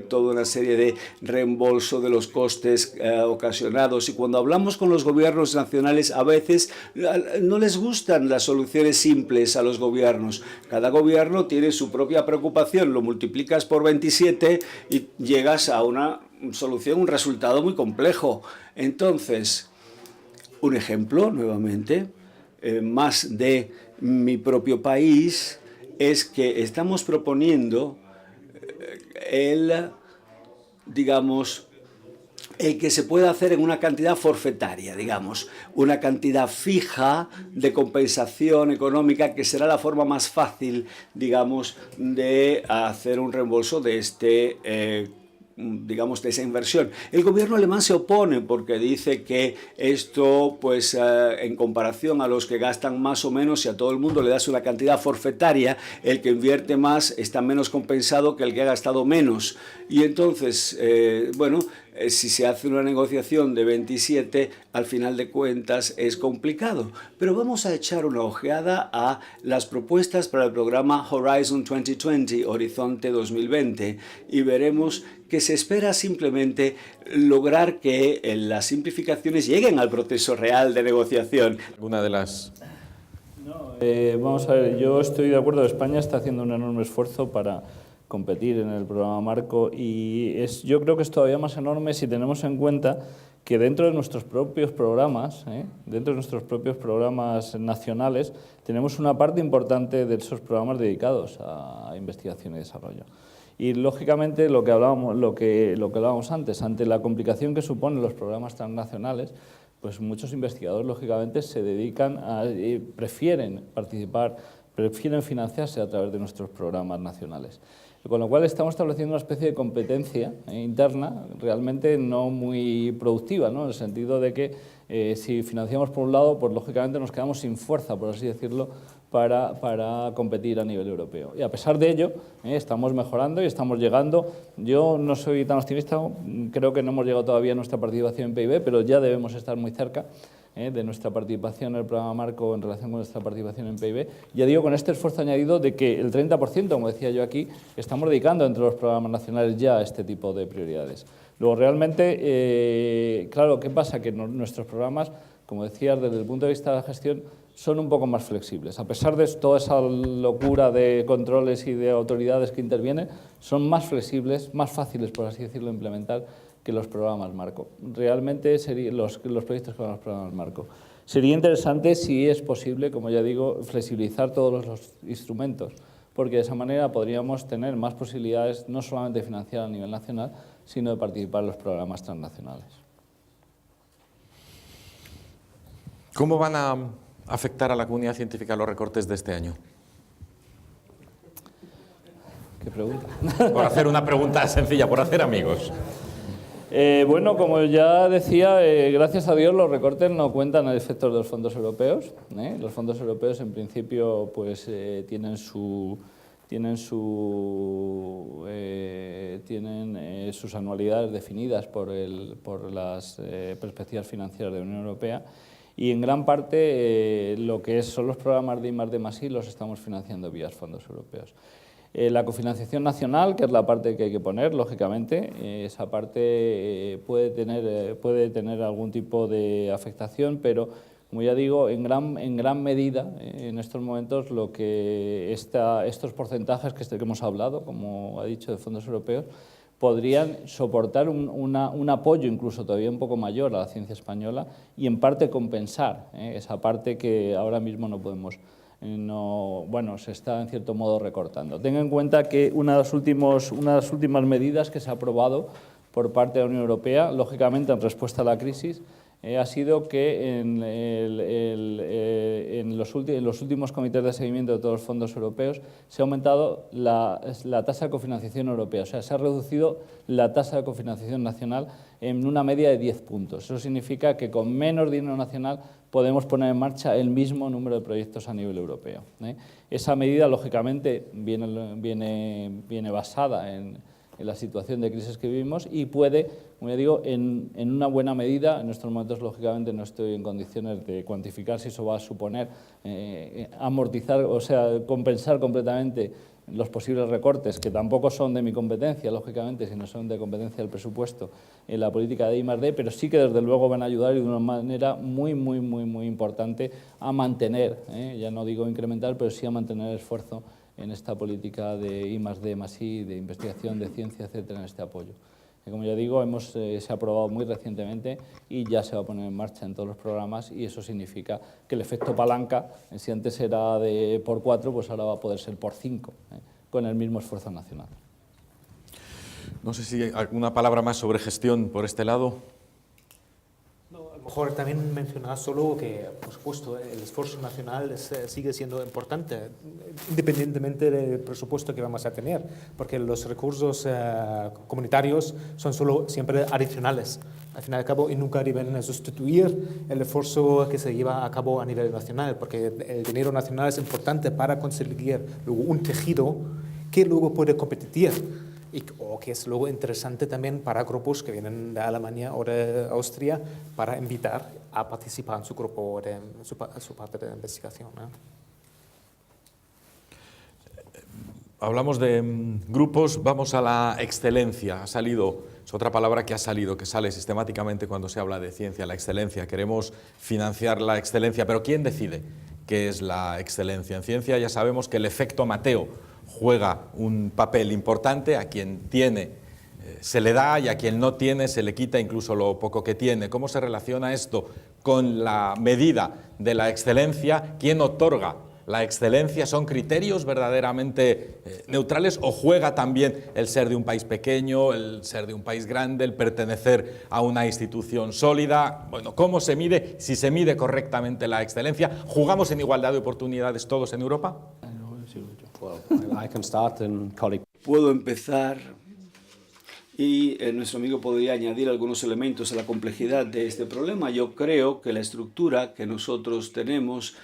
toda una serie de reembolso de los costes ocasionados. Y cuando hablamos con los gobiernos nacionales, a veces no les gustan las soluciones simples a los gobiernos. Cada gobierno tiene su propia preocupación, lo multiplicas por 27 y llegas a una solución, un resultado muy complejo. Entonces, un ejemplo, nuevamente, más de mi propio país, es que estamos proponiendo digamos, el que se pueda hacer en una cantidad forfetaria, digamos, una cantidad fija de compensación económica que será la forma más fácil, digamos, de hacer un reembolso de digamos, de esa inversión. El gobierno alemán se opone porque dice que esto, pues, en comparación a los que gastan más o menos, si a todo el mundo le das una cantidad forfetaria, el que invierte más está menos compensado que el que ha gastado menos. Y entonces, bueno, si se hace una negociación de 27, al final de cuentas es complicado. Pero vamos a echar una ojeada a las propuestas para el programa Horizon 2020, Horizonte 2020, y veremos que se espera simplemente lograr que las simplificaciones lleguen al proceso real de negociación. Una de las... Vamos a ver, yo estoy de acuerdo, España está haciendo un enorme esfuerzo para competir en el programa marco y yo creo que es todavía más enorme si tenemos en cuenta que dentro de nuestros propios programas, nacionales, tenemos una parte importante de esos programas dedicados a investigación y desarrollo. Y lógicamente lo que hablábamos antes, ante la complicación que suponen los programas transnacionales, pues muchos investigadores lógicamente se dedican prefieren participar, prefieren financiarse a través de nuestros programas nacionales. con lo cual estamos estableciendo una especie de competencia interna realmente no muy productiva, ¿no? En el sentido de que si financiamos por un lado, pues lógicamente nos quedamos sin fuerza, por así decirlo, para competir a nivel europeo. Y a pesar de ello, estamos mejorando y estamos llegando. Yo no soy tan optimista, creo que no hemos llegado todavía a nuestra participación en PIB, pero ya debemos estar muy cerca de nuestra participación en el programa Marco en relación con nuestra participación en PIB. Ya digo, con este esfuerzo añadido de que el 30%, como decía yo aquí, estamos dedicando entre los programas nacionales ya a este tipo de prioridades. Luego, realmente, claro, ¿qué pasa? Que nuestros programas, como decía, desde el punto de vista de la gestión, son un poco más flexibles. A pesar de toda esa locura de controles y de autoridades que intervienen, son más flexibles, más fáciles, por así decirlo, de implementar que los programas Marco. Realmente los proyectos con los programas Marco. Sería interesante, si es posible, como ya digo, flexibilizar todos los instrumentos, porque de esa manera podríamos tener más posibilidades, no solamente de financiar a nivel nacional, sino de participar en los programas transnacionales. ¿Cómo van a afectar a la comunidad científica los recortes de este año? ¿Qué pregunta? Por hacer una pregunta sencilla, por hacer amigos. Bueno, como ya decía, gracias a Dios los recortes no cuentan a efectos de los fondos europeos. Los fondos europeos, en principio, pues tienen sus anualidades definidas por las perspectivas financieras de la Unión Europea. Y en gran parte lo que son los programas de I+D+I los estamos financiando vía fondos europeos. La cofinanciación nacional, que es la parte que hay que poner, lógicamente, esa parte puede tener algún tipo de afectación, pero como ya digo, en gran medida en estos momentos lo que estos porcentajes que hemos hablado, como ha dicho, de fondos europeos, podrían soportar un apoyo incluso todavía un poco mayor a la ciencia española y en parte compensar esa parte que ahora mismo no podemos, se está en cierto modo recortando. Tenga en cuenta que una de las últimas medidas que se ha aprobado por parte de la Unión Europea, lógicamente en respuesta a la crisis, ha sido que en los últimos comités de seguimiento de todos los fondos europeos se ha aumentado la tasa de cofinanciación europea, o sea, se ha reducido la tasa de cofinanciación nacional en una media de 10 puntos. Eso significa que con menos dinero nacional podemos poner en marcha el mismo número de proyectos a nivel europeo. Esa medida, lógicamente, viene basada en la situación de crisis que vivimos y puede, como ya digo, en una buena medida, en estos momentos lógicamente no estoy en condiciones de cuantificar si eso va a suponer amortizar, o sea, compensar completamente los posibles recortes, que tampoco son de mi competencia, lógicamente, sino son de competencia del presupuesto en la política de I+D, pero sí que desde luego van a ayudar de una manera muy importante a mantener, ya no digo incrementar, pero sí a mantener el esfuerzo en esta política de I+D+I, de investigación, de ciencia, etcétera, en este apoyo. Como ya digo, se ha aprobado muy recientemente y ya se va a poner en marcha en todos los programas y eso significa que el efecto palanca, si antes era por 4, pues ahora va a poder ser por 5, con el mismo esfuerzo nacional. No sé si hay alguna palabra más sobre gestión por este lado. A lo mejor también mencionar solo que, por supuesto, el esfuerzo nacional sigue siendo importante, independientemente del presupuesto que vamos a tener, porque los recursos comunitarios son solo siempre adicionales, al fin y al cabo, y nunca deben sustituir el esfuerzo que se lleva a cabo a nivel nacional, porque el dinero nacional es importante para conseguir luego un tejido que luego puede competir. O que es luego interesante también para grupos que vienen de Alemania o de Austria para invitar a participar en su grupo, su parte de investigación, ¿no? Hablamos de grupos, vamos a la excelencia. Es otra palabra que sale sistemáticamente cuando se habla de ciencia, la excelencia. Queremos financiar la excelencia, pero ¿quién decide qué es la excelencia? En ciencia ya sabemos que el efecto Mateo juega un papel importante, a quien tiene se le da y a quien no tiene se le quita incluso lo poco que tiene. ¿Cómo se relaciona esto con la medida de la excelencia? ¿Quién otorga la excelencia? ¿Son criterios verdaderamente neutrales o juega también el ser de un país pequeño, el ser de un país grande, el pertenecer a una institución sólida? Bueno, ¿cómo se mide? Si se mide correctamente la excelencia, ¿jugamos en igualdad de oportunidades todos en Europa? puedo empezar y nuestro amigo podría añadir algunos elementos a la complejidad de este problema. Yo creo que la estructura que nosotros tenemos,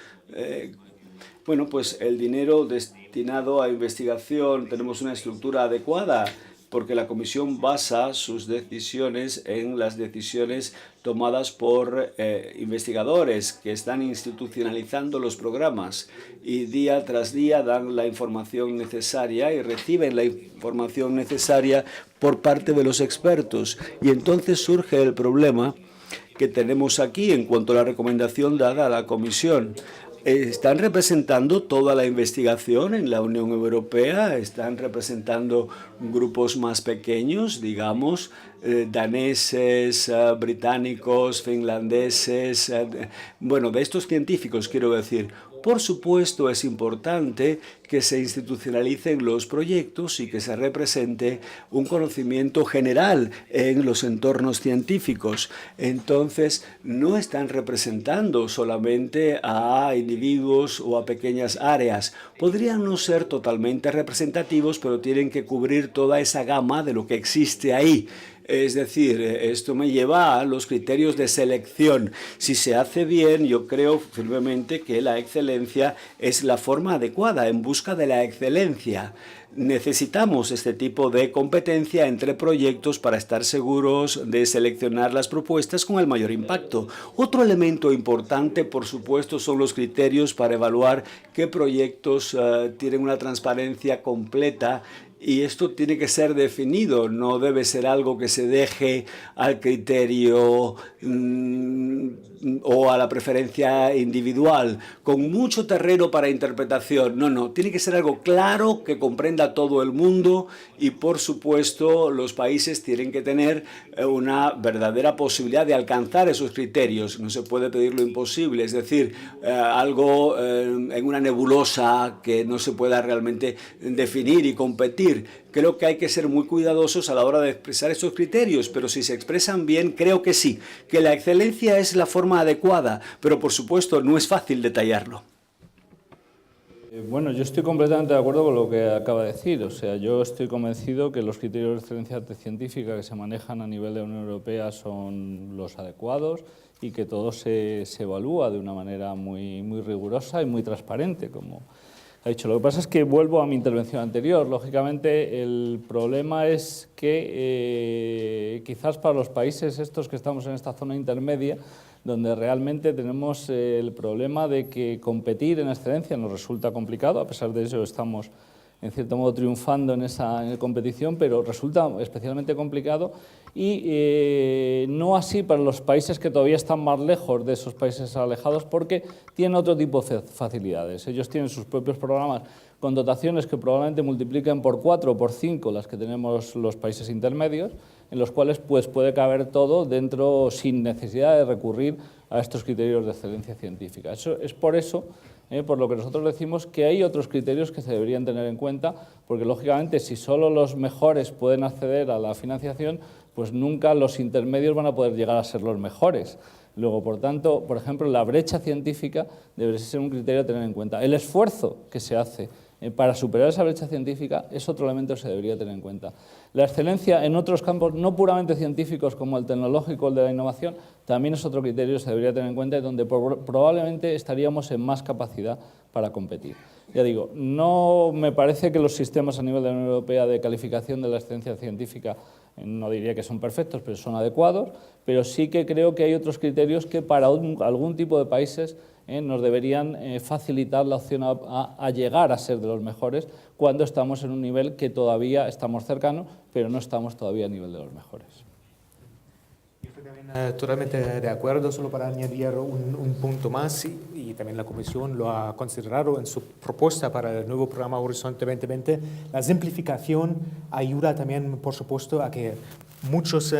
bueno, pues el dinero destinado a investigación, tenemos una estructura adecuada, porque la Comisión basa sus decisiones en las decisiones tomadas por investigadores que están institucionalizando los programas y día tras día dan la información necesaria y reciben la información necesaria por parte de los expertos. Y entonces surge el problema que tenemos aquí en cuanto a la recomendación dada a la Comisión. ¿Están representando toda la investigación en la Unión Europea? ¿Están representando grupos más pequeños, digamos, daneses, británicos, finlandeses? Bueno, de estos científicos quiero decir. Por supuesto, es importante que se institucionalicen los proyectos y que se represente un conocimiento general en los entornos científicos. Entonces, no están representando solamente a individuos o a pequeñas áreas. Podrían no ser totalmente representativos, pero tienen que cubrir toda esa gama de lo que existe ahí. Es decir, esto me lleva a los criterios de selección. Si se hace bien, yo creo firmemente que la excelencia es la forma adecuada en busca de la excelencia. Necesitamos este tipo de competencia entre proyectos para estar seguros de seleccionar las propuestas con el mayor impacto. Otro elemento importante, por supuesto, son los criterios para evaluar qué proyectos tienen una transparencia completa. Y esto tiene que ser definido, no debe ser algo que se deje al criterio o a la preferencia individual, con mucho terreno para interpretación. No, tiene que ser algo claro que comprenda todo el mundo y, por supuesto, los países tienen que tener una verdadera posibilidad de alcanzar esos criterios. No se puede pedir lo imposible, es decir, algo en una nebulosa que no se pueda realmente definir y competir. Creo que hay que ser muy cuidadosos a la hora de expresar estos criterios, pero si se expresan bien, creo que sí, que la excelencia es la forma adecuada, pero por supuesto no es fácil detallarlo. Bueno, yo estoy completamente de acuerdo con lo que acaba de decir. O sea, yo estoy convencido que los criterios de excelencia científica que se manejan a nivel de la Unión Europea son los adecuados y que todo se evalúa de una manera muy rigurosa y muy transparente, como ha dicho. Lo que pasa es que vuelvo a mi intervención anterior. Lógicamente, el problema es que quizás para los países estos que estamos en esta zona intermedia, donde realmente tenemos el problema de que competir en excelencia nos resulta complicado, a pesar de eso estamos en cierto modo triunfando en esa competición, pero resulta especialmente complicado y no así para los países que todavía están más lejos de esos países alejados, porque tienen otro tipo de facilidades. Ellos tienen sus propios programas con dotaciones que probablemente multipliquen por 4 o por 5 las que tenemos los países intermedios, en los cuales pues, puede caber todo dentro sin necesidad de recurrir a estos criterios de excelencia científica. Eso es por eso por lo que nosotros decimos que hay otros criterios que se deberían tener en cuenta, porque lógicamente si solo los mejores pueden acceder a la financiación, pues nunca los intermedios van a poder llegar a ser los mejores. Luego, por tanto, por ejemplo, la brecha científica debería ser un criterio a tener en cuenta. El esfuerzo que se hace para superar esa brecha científica es otro elemento que se debería tener en cuenta. La excelencia en otros campos no puramente científicos como el tecnológico, el de la innovación, también es otro criterio que se debería tener en cuenta y donde probablemente estaríamos en más capacidad para competir. Ya digo, no me parece que los sistemas a nivel de la Unión Europea de calificación de la excelencia científica, no diría que son perfectos, pero son adecuados, pero sí que creo que hay otros criterios que para algún tipo de países nos deberían facilitar la opción a llegar a ser de los mejores cuando estamos en un nivel que todavía estamos cercanos, pero no estamos todavía a nivel de los mejores. Yo estoy también totalmente de acuerdo, solo para añadir un punto más, y también la Comisión lo ha considerado en su propuesta para el nuevo programa Horizonte 2020. La simplificación ayuda también, por supuesto, a que muchos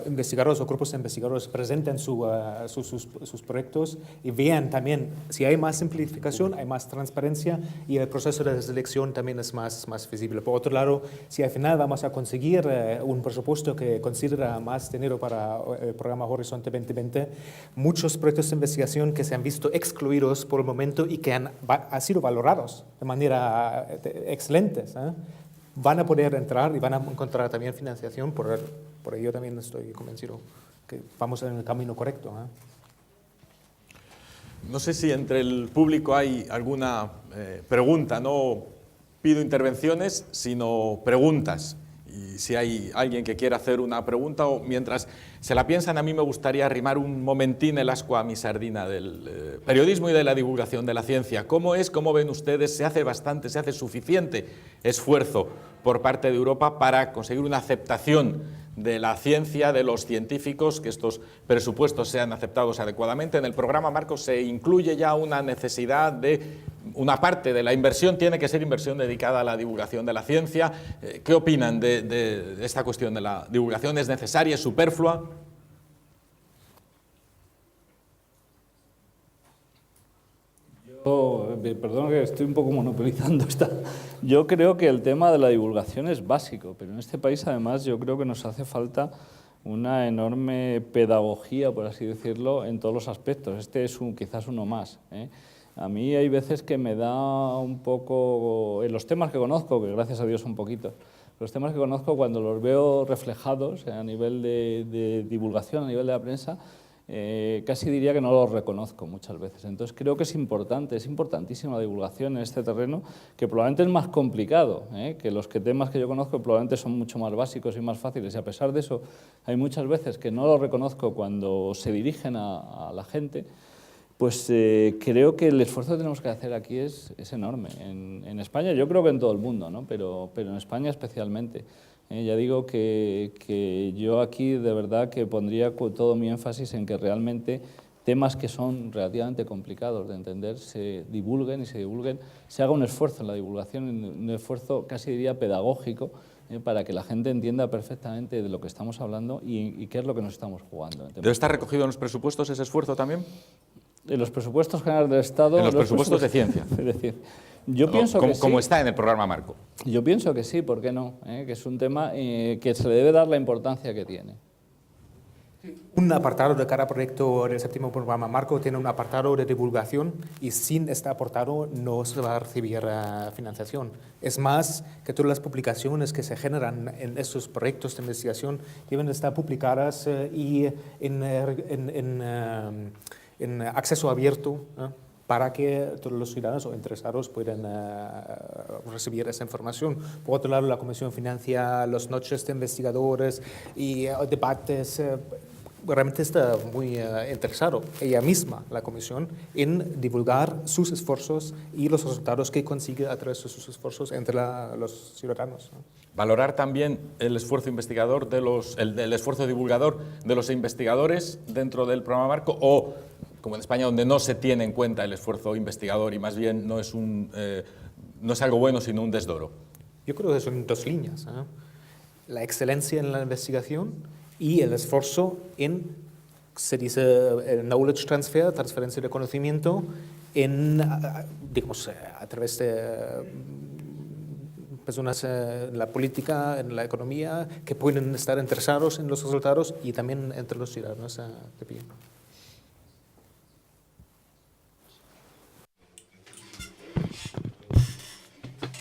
investigadores o grupos de investigadores presenten sus proyectos y vean también si hay más simplificación, hay más transparencia y el proceso de selección también es más visible. Por otro lado, si al final vamos a conseguir un presupuesto que considera más dinero para el programa Horizonte 2020, muchos proyectos de investigación que se han visto excluidos por el momento y que han sido valorados de manera excelente, van a poder entrar y van a encontrar también financiación. Por ello también estoy convencido que vamos en el camino correcto. No sé si entre el público hay alguna pregunta. No pido intervenciones, sino preguntas. Y si hay alguien que quiera hacer una pregunta o mientras se la piensan, a mí me gustaría arrimar un momentín el ascua a mi sardina del periodismo y de la divulgación de la ciencia. ¿Cómo ven ustedes? ¿Se hace suficiente esfuerzo por parte de Europa para conseguir una aceptación de la ciencia, de los científicos, que estos presupuestos sean aceptados adecuadamente? En el programa Marco se incluye ya una necesidad de una parte de la inversión, tiene que ser inversión dedicada a la divulgación de la ciencia. ¿Qué opinan de esta cuestión de la divulgación? ¿Es necesaria, es superflua? Perdón que estoy un poco monopolizando esta. Yo creo que el tema de la divulgación es básico, pero en este país además yo creo que nos hace falta una enorme pedagogía, por así decirlo, en todos los aspectos. Este es quizás uno más, ¿eh? A mí hay veces que me da un poco, en los temas que conozco, que gracias a Dios son poquitos, los temas que conozco cuando los veo reflejados a nivel de divulgación, a nivel de la prensa, casi diría que no los reconozco muchas veces. Entonces creo que es importantísima la divulgación en este terreno, que probablemente es más complicado, que los temas que yo conozco probablemente son mucho más básicos y más fáciles, y a pesar de eso hay muchas veces que no los reconozco cuando se dirigen a la gente. Pues creo que el esfuerzo que tenemos que hacer aquí es enorme. En España, yo creo que en todo el mundo, ¿no? pero en España especialmente. Ya digo que yo aquí de verdad que pondría todo mi énfasis en que realmente temas que son relativamente complicados de entender se divulguen, se haga un esfuerzo en la divulgación, un esfuerzo casi diría pedagógico, para que la gente entienda perfectamente de lo que estamos hablando y qué es lo que nos estamos jugando. ¿Debe estar recogido en los presupuestos ese esfuerzo también? En los presupuestos generales del Estado... En los presupuestos de ciencia. Es decir, yo pienso que sí. Como está en el programa Marco. Yo pienso que sí, ¿por qué no? Que es un tema que se le debe dar la importancia que tiene. Un apartado de cada proyecto del séptimo programa Marco tiene un apartado de divulgación y sin este apartado no se va a recibir financiación. Es más, que todas las publicaciones que se generan en estos proyectos de investigación deben estar publicadas y en acceso abierto, para que todos los ciudadanos o interesados puedan recibir esa información. Por otro lado, la Comisión financia las noches de investigadores y debates. Realmente está muy interesado ella misma, la Comisión, en divulgar sus esfuerzos y los resultados que consigue a través de sus esfuerzos entre los ciudadanos. Valorar también el esfuerzo investigador el esfuerzo divulgador de los investigadores dentro del programa Marco, o como en España, donde no se tiene en cuenta el esfuerzo investigador y más bien no es algo bueno, sino un desdoro. Yo creo que son dos líneas, la excelencia en la investigación y el esfuerzo en, se dice, el knowledge transfer, transferencia de conocimiento, digamos, a través de personas en la política, en la economía, que pueden estar interesados en los resultados y también entre los ciudadanos de pie.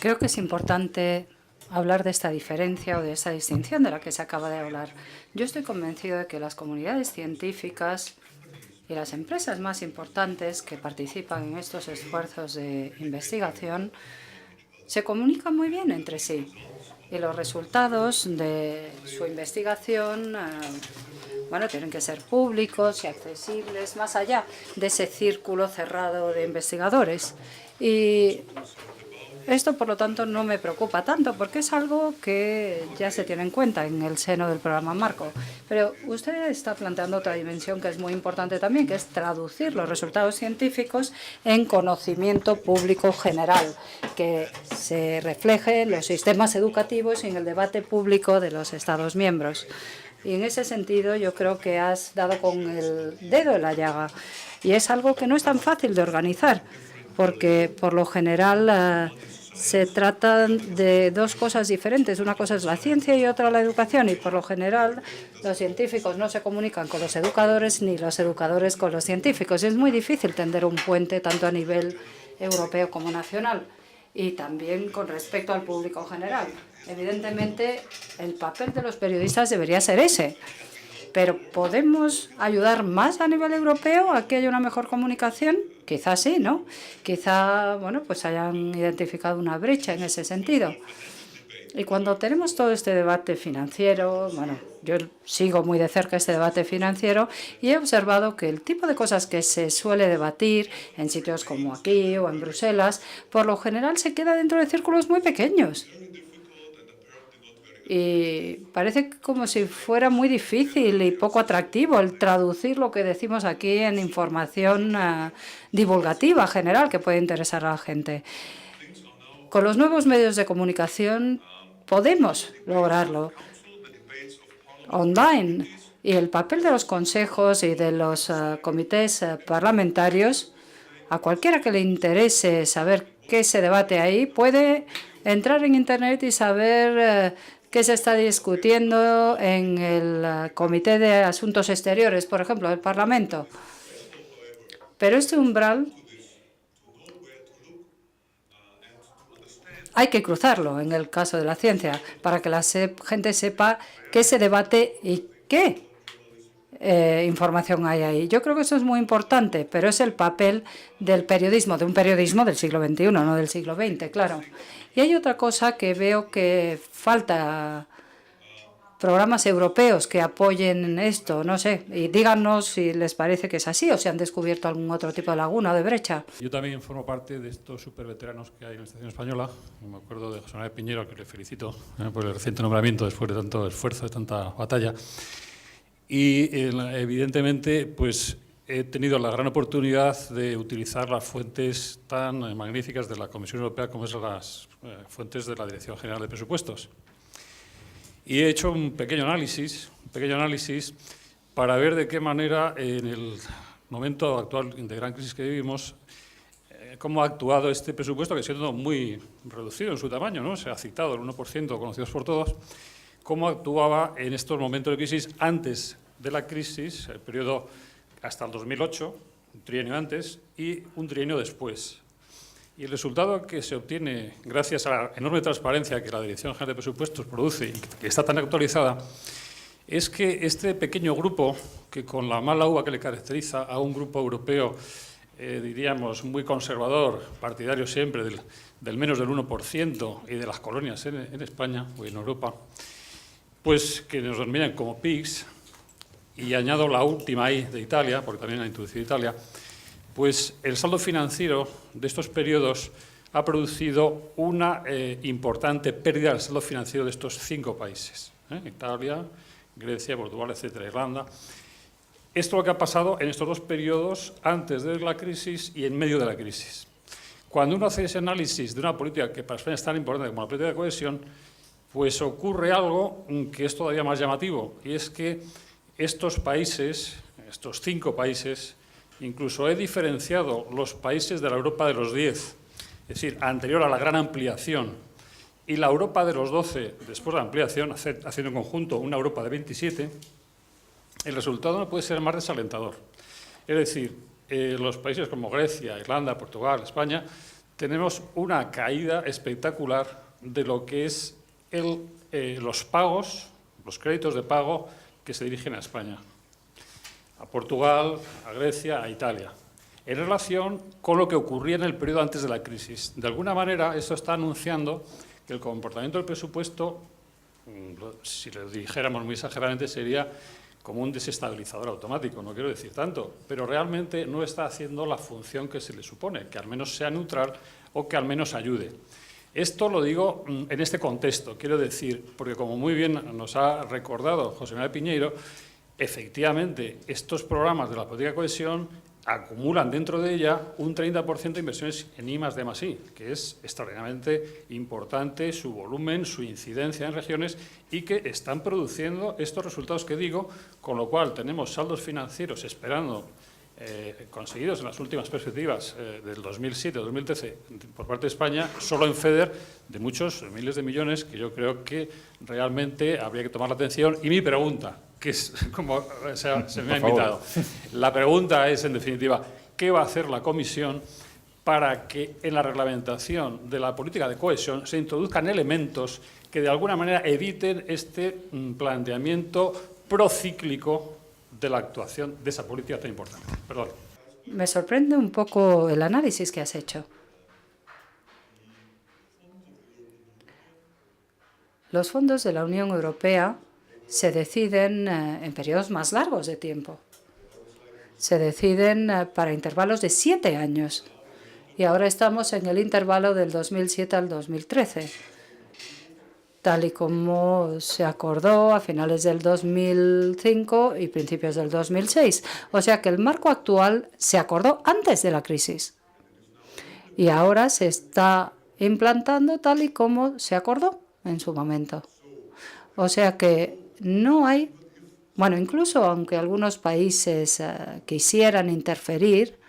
Creo que es importante hablar de esta diferencia o de esta distinción de la que se acaba de hablar. Yo estoy convencido de que las comunidades científicas y las empresas más importantes que participan en estos esfuerzos de investigación se comunican muy bien entre sí. Y los resultados de su investigación tienen que ser públicos y accesibles, más allá de ese círculo cerrado de investigadores. Y esto, por lo tanto, no me preocupa tanto, porque es algo que ya se tiene en cuenta en el seno del programa Marco. Pero usted está planteando otra dimensión que es muy importante también, que es traducir los resultados científicos en conocimiento público general, que se refleje en los sistemas educativos y en el debate público de los Estados miembros. Y en ese sentido yo creo que has dado con el dedo en la llaga. Y es algo que no es tan fácil de organizar, porque por lo general se tratan de dos cosas diferentes. Una cosa es la ciencia y otra la educación, y por lo general los científicos no se comunican con los educadores ni los educadores con los científicos. Es muy difícil tender un puente tanto a nivel europeo como nacional, y también con respecto al público general. Evidentemente, el papel de los periodistas debería ser ese. Pero ¿podemos ayudar más a nivel europeo a que haya una mejor comunicación? Quizás sí, ¿no? Quizá, bueno, pues hayan identificado una brecha en ese sentido. Y cuando tenemos todo este debate financiero, bueno, yo sigo muy de cerca este debate financiero y he observado que el tipo de cosas que se suele debatir en sitios como aquí o en Bruselas, por lo general se queda dentro de círculos muy pequeños. Y parece como si fuera muy difícil y poco atractivo el traducir lo que decimos aquí en información divulgativa general que puede interesar a la gente. Con los nuevos medios de comunicación podemos lograrlo online, y el papel de los consejos y de los comités parlamentarios, a cualquiera que le interese saber qué se debate ahí, puede entrar en Internet y saber qué se está discutiendo en el Comité de Asuntos Exteriores, por ejemplo, del Parlamento. Pero este umbral hay que cruzarlo en el caso de la ciencia para que la gente sepa qué se debate y qué información hay ahí. Yo creo que eso es muy importante, pero es el papel del periodismo, de un periodismo del siglo XXI, no del siglo XX, claro. Y hay otra cosa que veo que falta: programas europeos que apoyen esto, no sé, y díganos si les parece que es así o si han descubierto algún otro tipo de laguna o de brecha. Yo también formo parte de estos superveteranos que hay en la Estación Española. Me acuerdo de José Manuel Piñero, al que le felicito por el reciente nombramiento después de tanto esfuerzo, de tanta batalla. Y evidentemente, pues he tenido la gran oportunidad de utilizar las fuentes tan magníficas de la Comisión Europea como son las fuentes de la Dirección General de Presupuestos. Y he hecho un pequeño análisis para ver de qué manera en el momento actual de gran crisis que vivimos, cómo ha actuado este presupuesto, que siendo muy reducido en su tamaño, ¿no? Se ha citado el 1%, conocidos por todos, cómo actuaba en estos momentos de crisis antes de la crisis, el periodo hasta el 2008, un trienio antes y un trienio después. Y el resultado que se obtiene gracias a la enorme transparencia que la Dirección General de Presupuestos produce y que está tan actualizada, es que este pequeño grupo, que con la mala uva que le caracteriza a un grupo europeo, diríamos, muy conservador, partidario siempre del menos del 1% y de las colonias en España o en Europa, pues que nos denominan como PIGS, y añado la última I de Italia, porque también ha introducido Italia, pues el saldo financiero de estos periodos ha producido una importante pérdida del saldo financiero de estos 5 países, Italia, Grecia, Portugal, etcétera, Irlanda. Esto es lo que ha pasado en estos 2 periodos antes de la crisis y en medio de la crisis. Cuando uno hace ese análisis de una política que para España es tan importante como la política de cohesión, pues ocurre algo que es todavía más llamativo, y es que estos países, estos 5 países, incluso he diferenciado los países de la Europa de los 10, es decir, anterior a la gran ampliación, y la Europa de los 12, después de la ampliación, haciendo en conjunto una Europa de 27, el resultado no puede ser más desalentador. Es decir, los países como Grecia, Irlanda, Portugal, España, tenemos una caída espectacular de lo que es los pagos, los créditos de pago que se dirigen a España, a Portugal, a Grecia, a Italia, en relación con lo que ocurría en el periodo antes de la crisis. De alguna manera, eso está anunciando que el comportamiento del presupuesto, si lo dijéramos muy exageradamente, sería como un desestabilizador automático, no quiero decir tanto, pero realmente no está haciendo la función que se le supone, que al menos sea neutral o que al menos ayude. Esto lo digo en este contexto, quiero decir, porque como muy bien nos ha recordado José Manuel Piñeiro, efectivamente estos programas de la política de cohesión acumulan dentro de ella un 30% de inversiones en I+D+I, que es extraordinariamente importante su volumen, su incidencia en regiones y que están produciendo estos resultados que digo, con lo cual tenemos saldos financieros esperando conseguidos en las últimas perspectivas del 2007-2013 por parte de España, solo en FEDER, de muchos, miles de millones, que yo creo que realmente habría que tomar la atención. Y mi pregunta, que es como se me ha invitado, la pregunta es, en definitiva, ¿qué va a hacer la Comisión para que en la reglamentación de la política de cohesión se introduzcan elementos que de alguna manera eviten este planteamiento procíclico de la actuación de esa política tan importante. Perdón. Me sorprende un poco el análisis que has hecho. Los fondos de la Unión Europea se deciden en periodos más largos de tiempo. Se deciden para intervalos de 7 años. Y ahora estamos en el intervalo del 2007 al 2013, tal y como se acordó a finales del 2005 y principios del 2006. O sea que el marco actual se acordó antes de la crisis y ahora se está implantando tal y como se acordó en su momento. O sea que no hay, bueno, incluso aunque algunos países quisieran interferir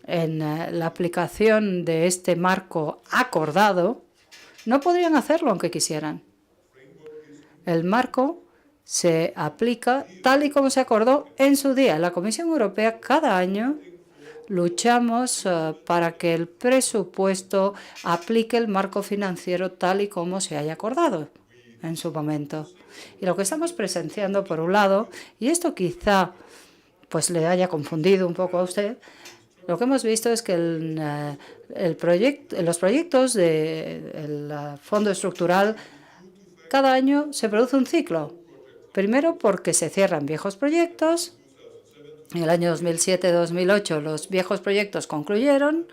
en la aplicación de este marco acordado, no podrían hacerlo aunque quisieran. El marco se aplica tal y como se acordó en su día. En la Comisión Europea cada año luchamos para que el presupuesto aplique el marco financiero tal y como se haya acordado en su momento. Y lo que estamos presenciando, por un lado, y esto quizá pues le haya confundido un poco a usted, lo que hemos visto es que los proyectos del Fondo Estructural, cada año se produce un ciclo. Primero porque se cierran viejos proyectos. En el año 2007-2008 los viejos proyectos concluyeron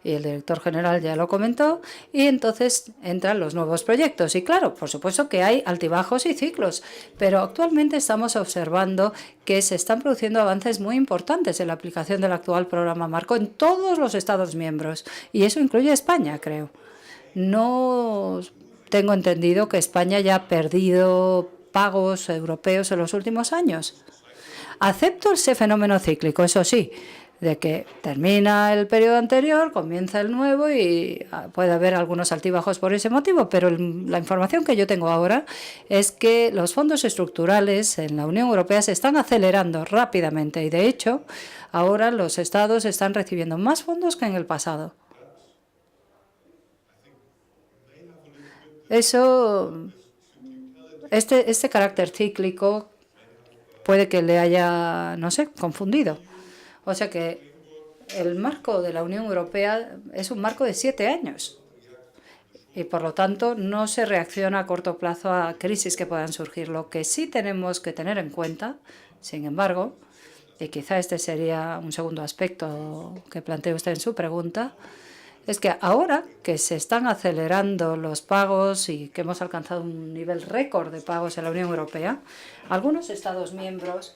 y el director general ya lo comentó, y entonces entran los nuevos proyectos. Y claro, por supuesto que hay altibajos y ciclos, pero actualmente estamos observando que se están produciendo avances muy importantes en la aplicación del actual programa marco en todos los Estados miembros, y eso incluye a España, creo. No tengo entendido que España haya perdido pagos europeos en los últimos años. Acepto ese fenómeno cíclico, eso sí, de que termina el periodo anterior, comienza el nuevo y puede haber algunos altibajos por ese motivo, pero la información que yo tengo ahora es que los fondos estructurales en la Unión Europea se están acelerando rápidamente y, de hecho, ahora los estados están recibiendo más fondos que en el pasado. Eso, este carácter cíclico puede que le haya, no sé, confundido. O sea que el marco de la Unión Europea es un marco de 7 años y, por lo tanto, no se reacciona a corto plazo a crisis que puedan surgir. Lo que sí tenemos que tener en cuenta, sin embargo, y quizá este sería un segundo aspecto que plantea usted en su pregunta, es que ahora que se están acelerando los pagos y que hemos alcanzado un nivel récord de pagos en la Unión Europea, algunos Estados miembros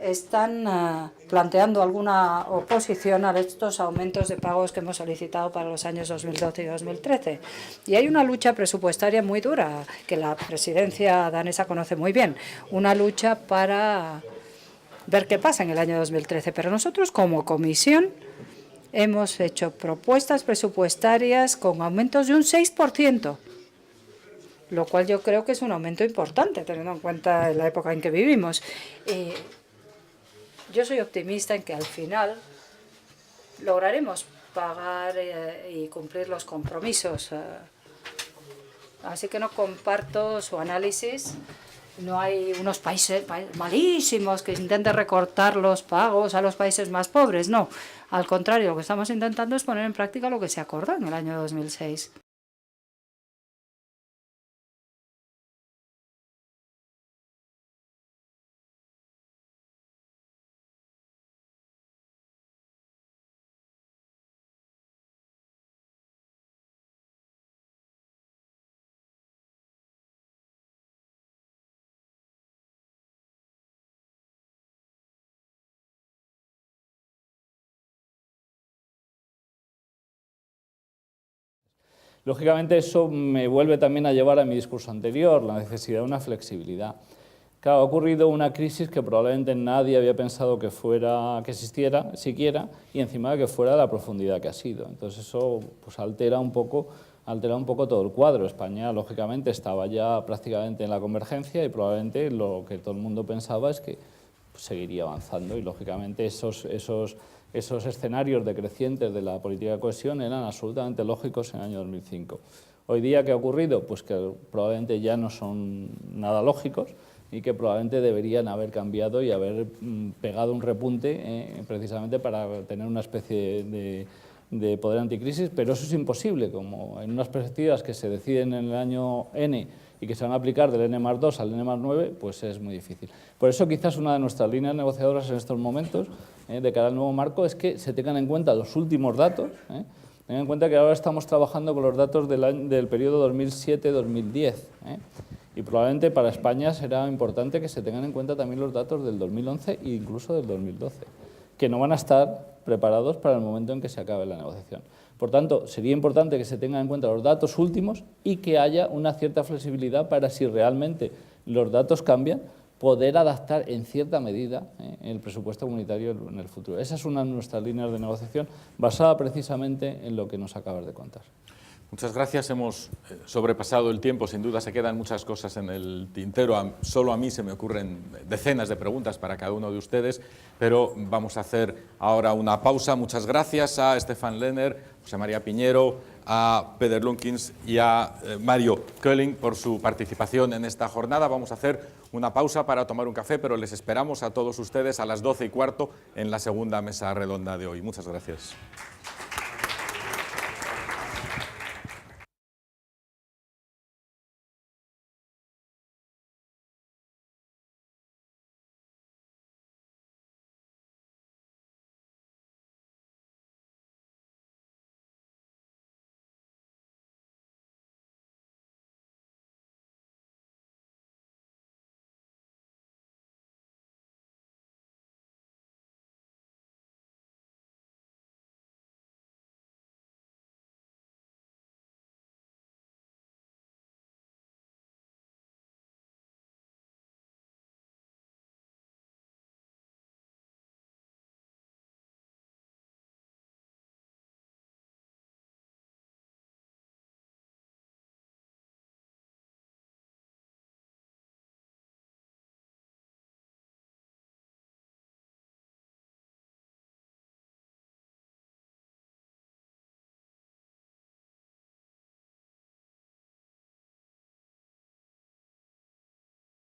están planteando alguna oposición a estos aumentos de pagos que hemos solicitado para los años 2012 y 2013. Y hay una lucha presupuestaria muy dura, que la presidencia danesa conoce muy bien, una lucha para ver qué pasa en el año 2013. Pero nosotros, como Comisión, hemos hecho propuestas presupuestarias con aumentos de un 6%, lo cual yo creo que es un aumento importante, teniendo en cuenta la época en que vivimos. Yo soy optimista en que al final lograremos pagar y cumplir los compromisos. Así que no comparto su análisis. No hay unos países malísimos que intenten recortar los pagos a los países más pobres. No, al contrario, lo que estamos intentando es poner en práctica lo que se acordó en el año 2006. Lógicamente, eso me vuelve también a llevar a mi discurso anterior, la necesidad de una flexibilidad. Claro, ha ocurrido una crisis que probablemente nadie había pensado que existiera siquiera, y encima de que fuera de la profundidad que ha sido. Entonces eso pues altera un poco todo el cuadro. España, lógicamente, estaba ya prácticamente en la convergencia y probablemente lo que todo el mundo pensaba es que seguiría avanzando y, lógicamente, esos escenarios decrecientes de la política de cohesión eran absolutamente lógicos en el año 2005. Hoy día, ¿qué ha ocurrido? Pues que probablemente ya no son nada lógicos y que probablemente deberían haber cambiado y haber pegado un repunte precisamente para tener una especie de poder anticrisis, pero eso es imposible, como en unas perspectivas que se deciden en el año N y que se van a aplicar del N+2 al N+9, pues es muy difícil. Por eso quizás una de nuestras líneas negociadoras en estos momentos, de cara al nuevo marco, es que se tengan en cuenta los últimos datos. Tengan en cuenta que ahora estamos trabajando con los datos del periodo 2007-2010. Y probablemente para España será importante que se tengan en cuenta también los datos del 2011 e incluso del 2012, que no van a estar preparados para el momento en que se acabe la negociación. Por tanto, sería importante que se tengan en cuenta los datos últimos y que haya una cierta flexibilidad para, si realmente los datos cambian, poder adaptar en cierta medida el presupuesto comunitario en el futuro. Esa es una de nuestras líneas de negociación basada precisamente en lo que nos acabas de contar. Muchas gracias, hemos sobrepasado el tiempo, sin duda se quedan muchas cosas en el tintero, solo a mí se me ocurren decenas de preguntas para cada uno de ustedes, pero vamos a hacer ahora una pausa. Muchas gracias a Stefan Lehner, José María Piñero, a Peder Lunkins y a Mario Kölling por su participación en esta jornada. Vamos a hacer una pausa para tomar un café, pero les esperamos a todos ustedes a las 12:15 en la segunda mesa redonda de hoy. Muchas gracias.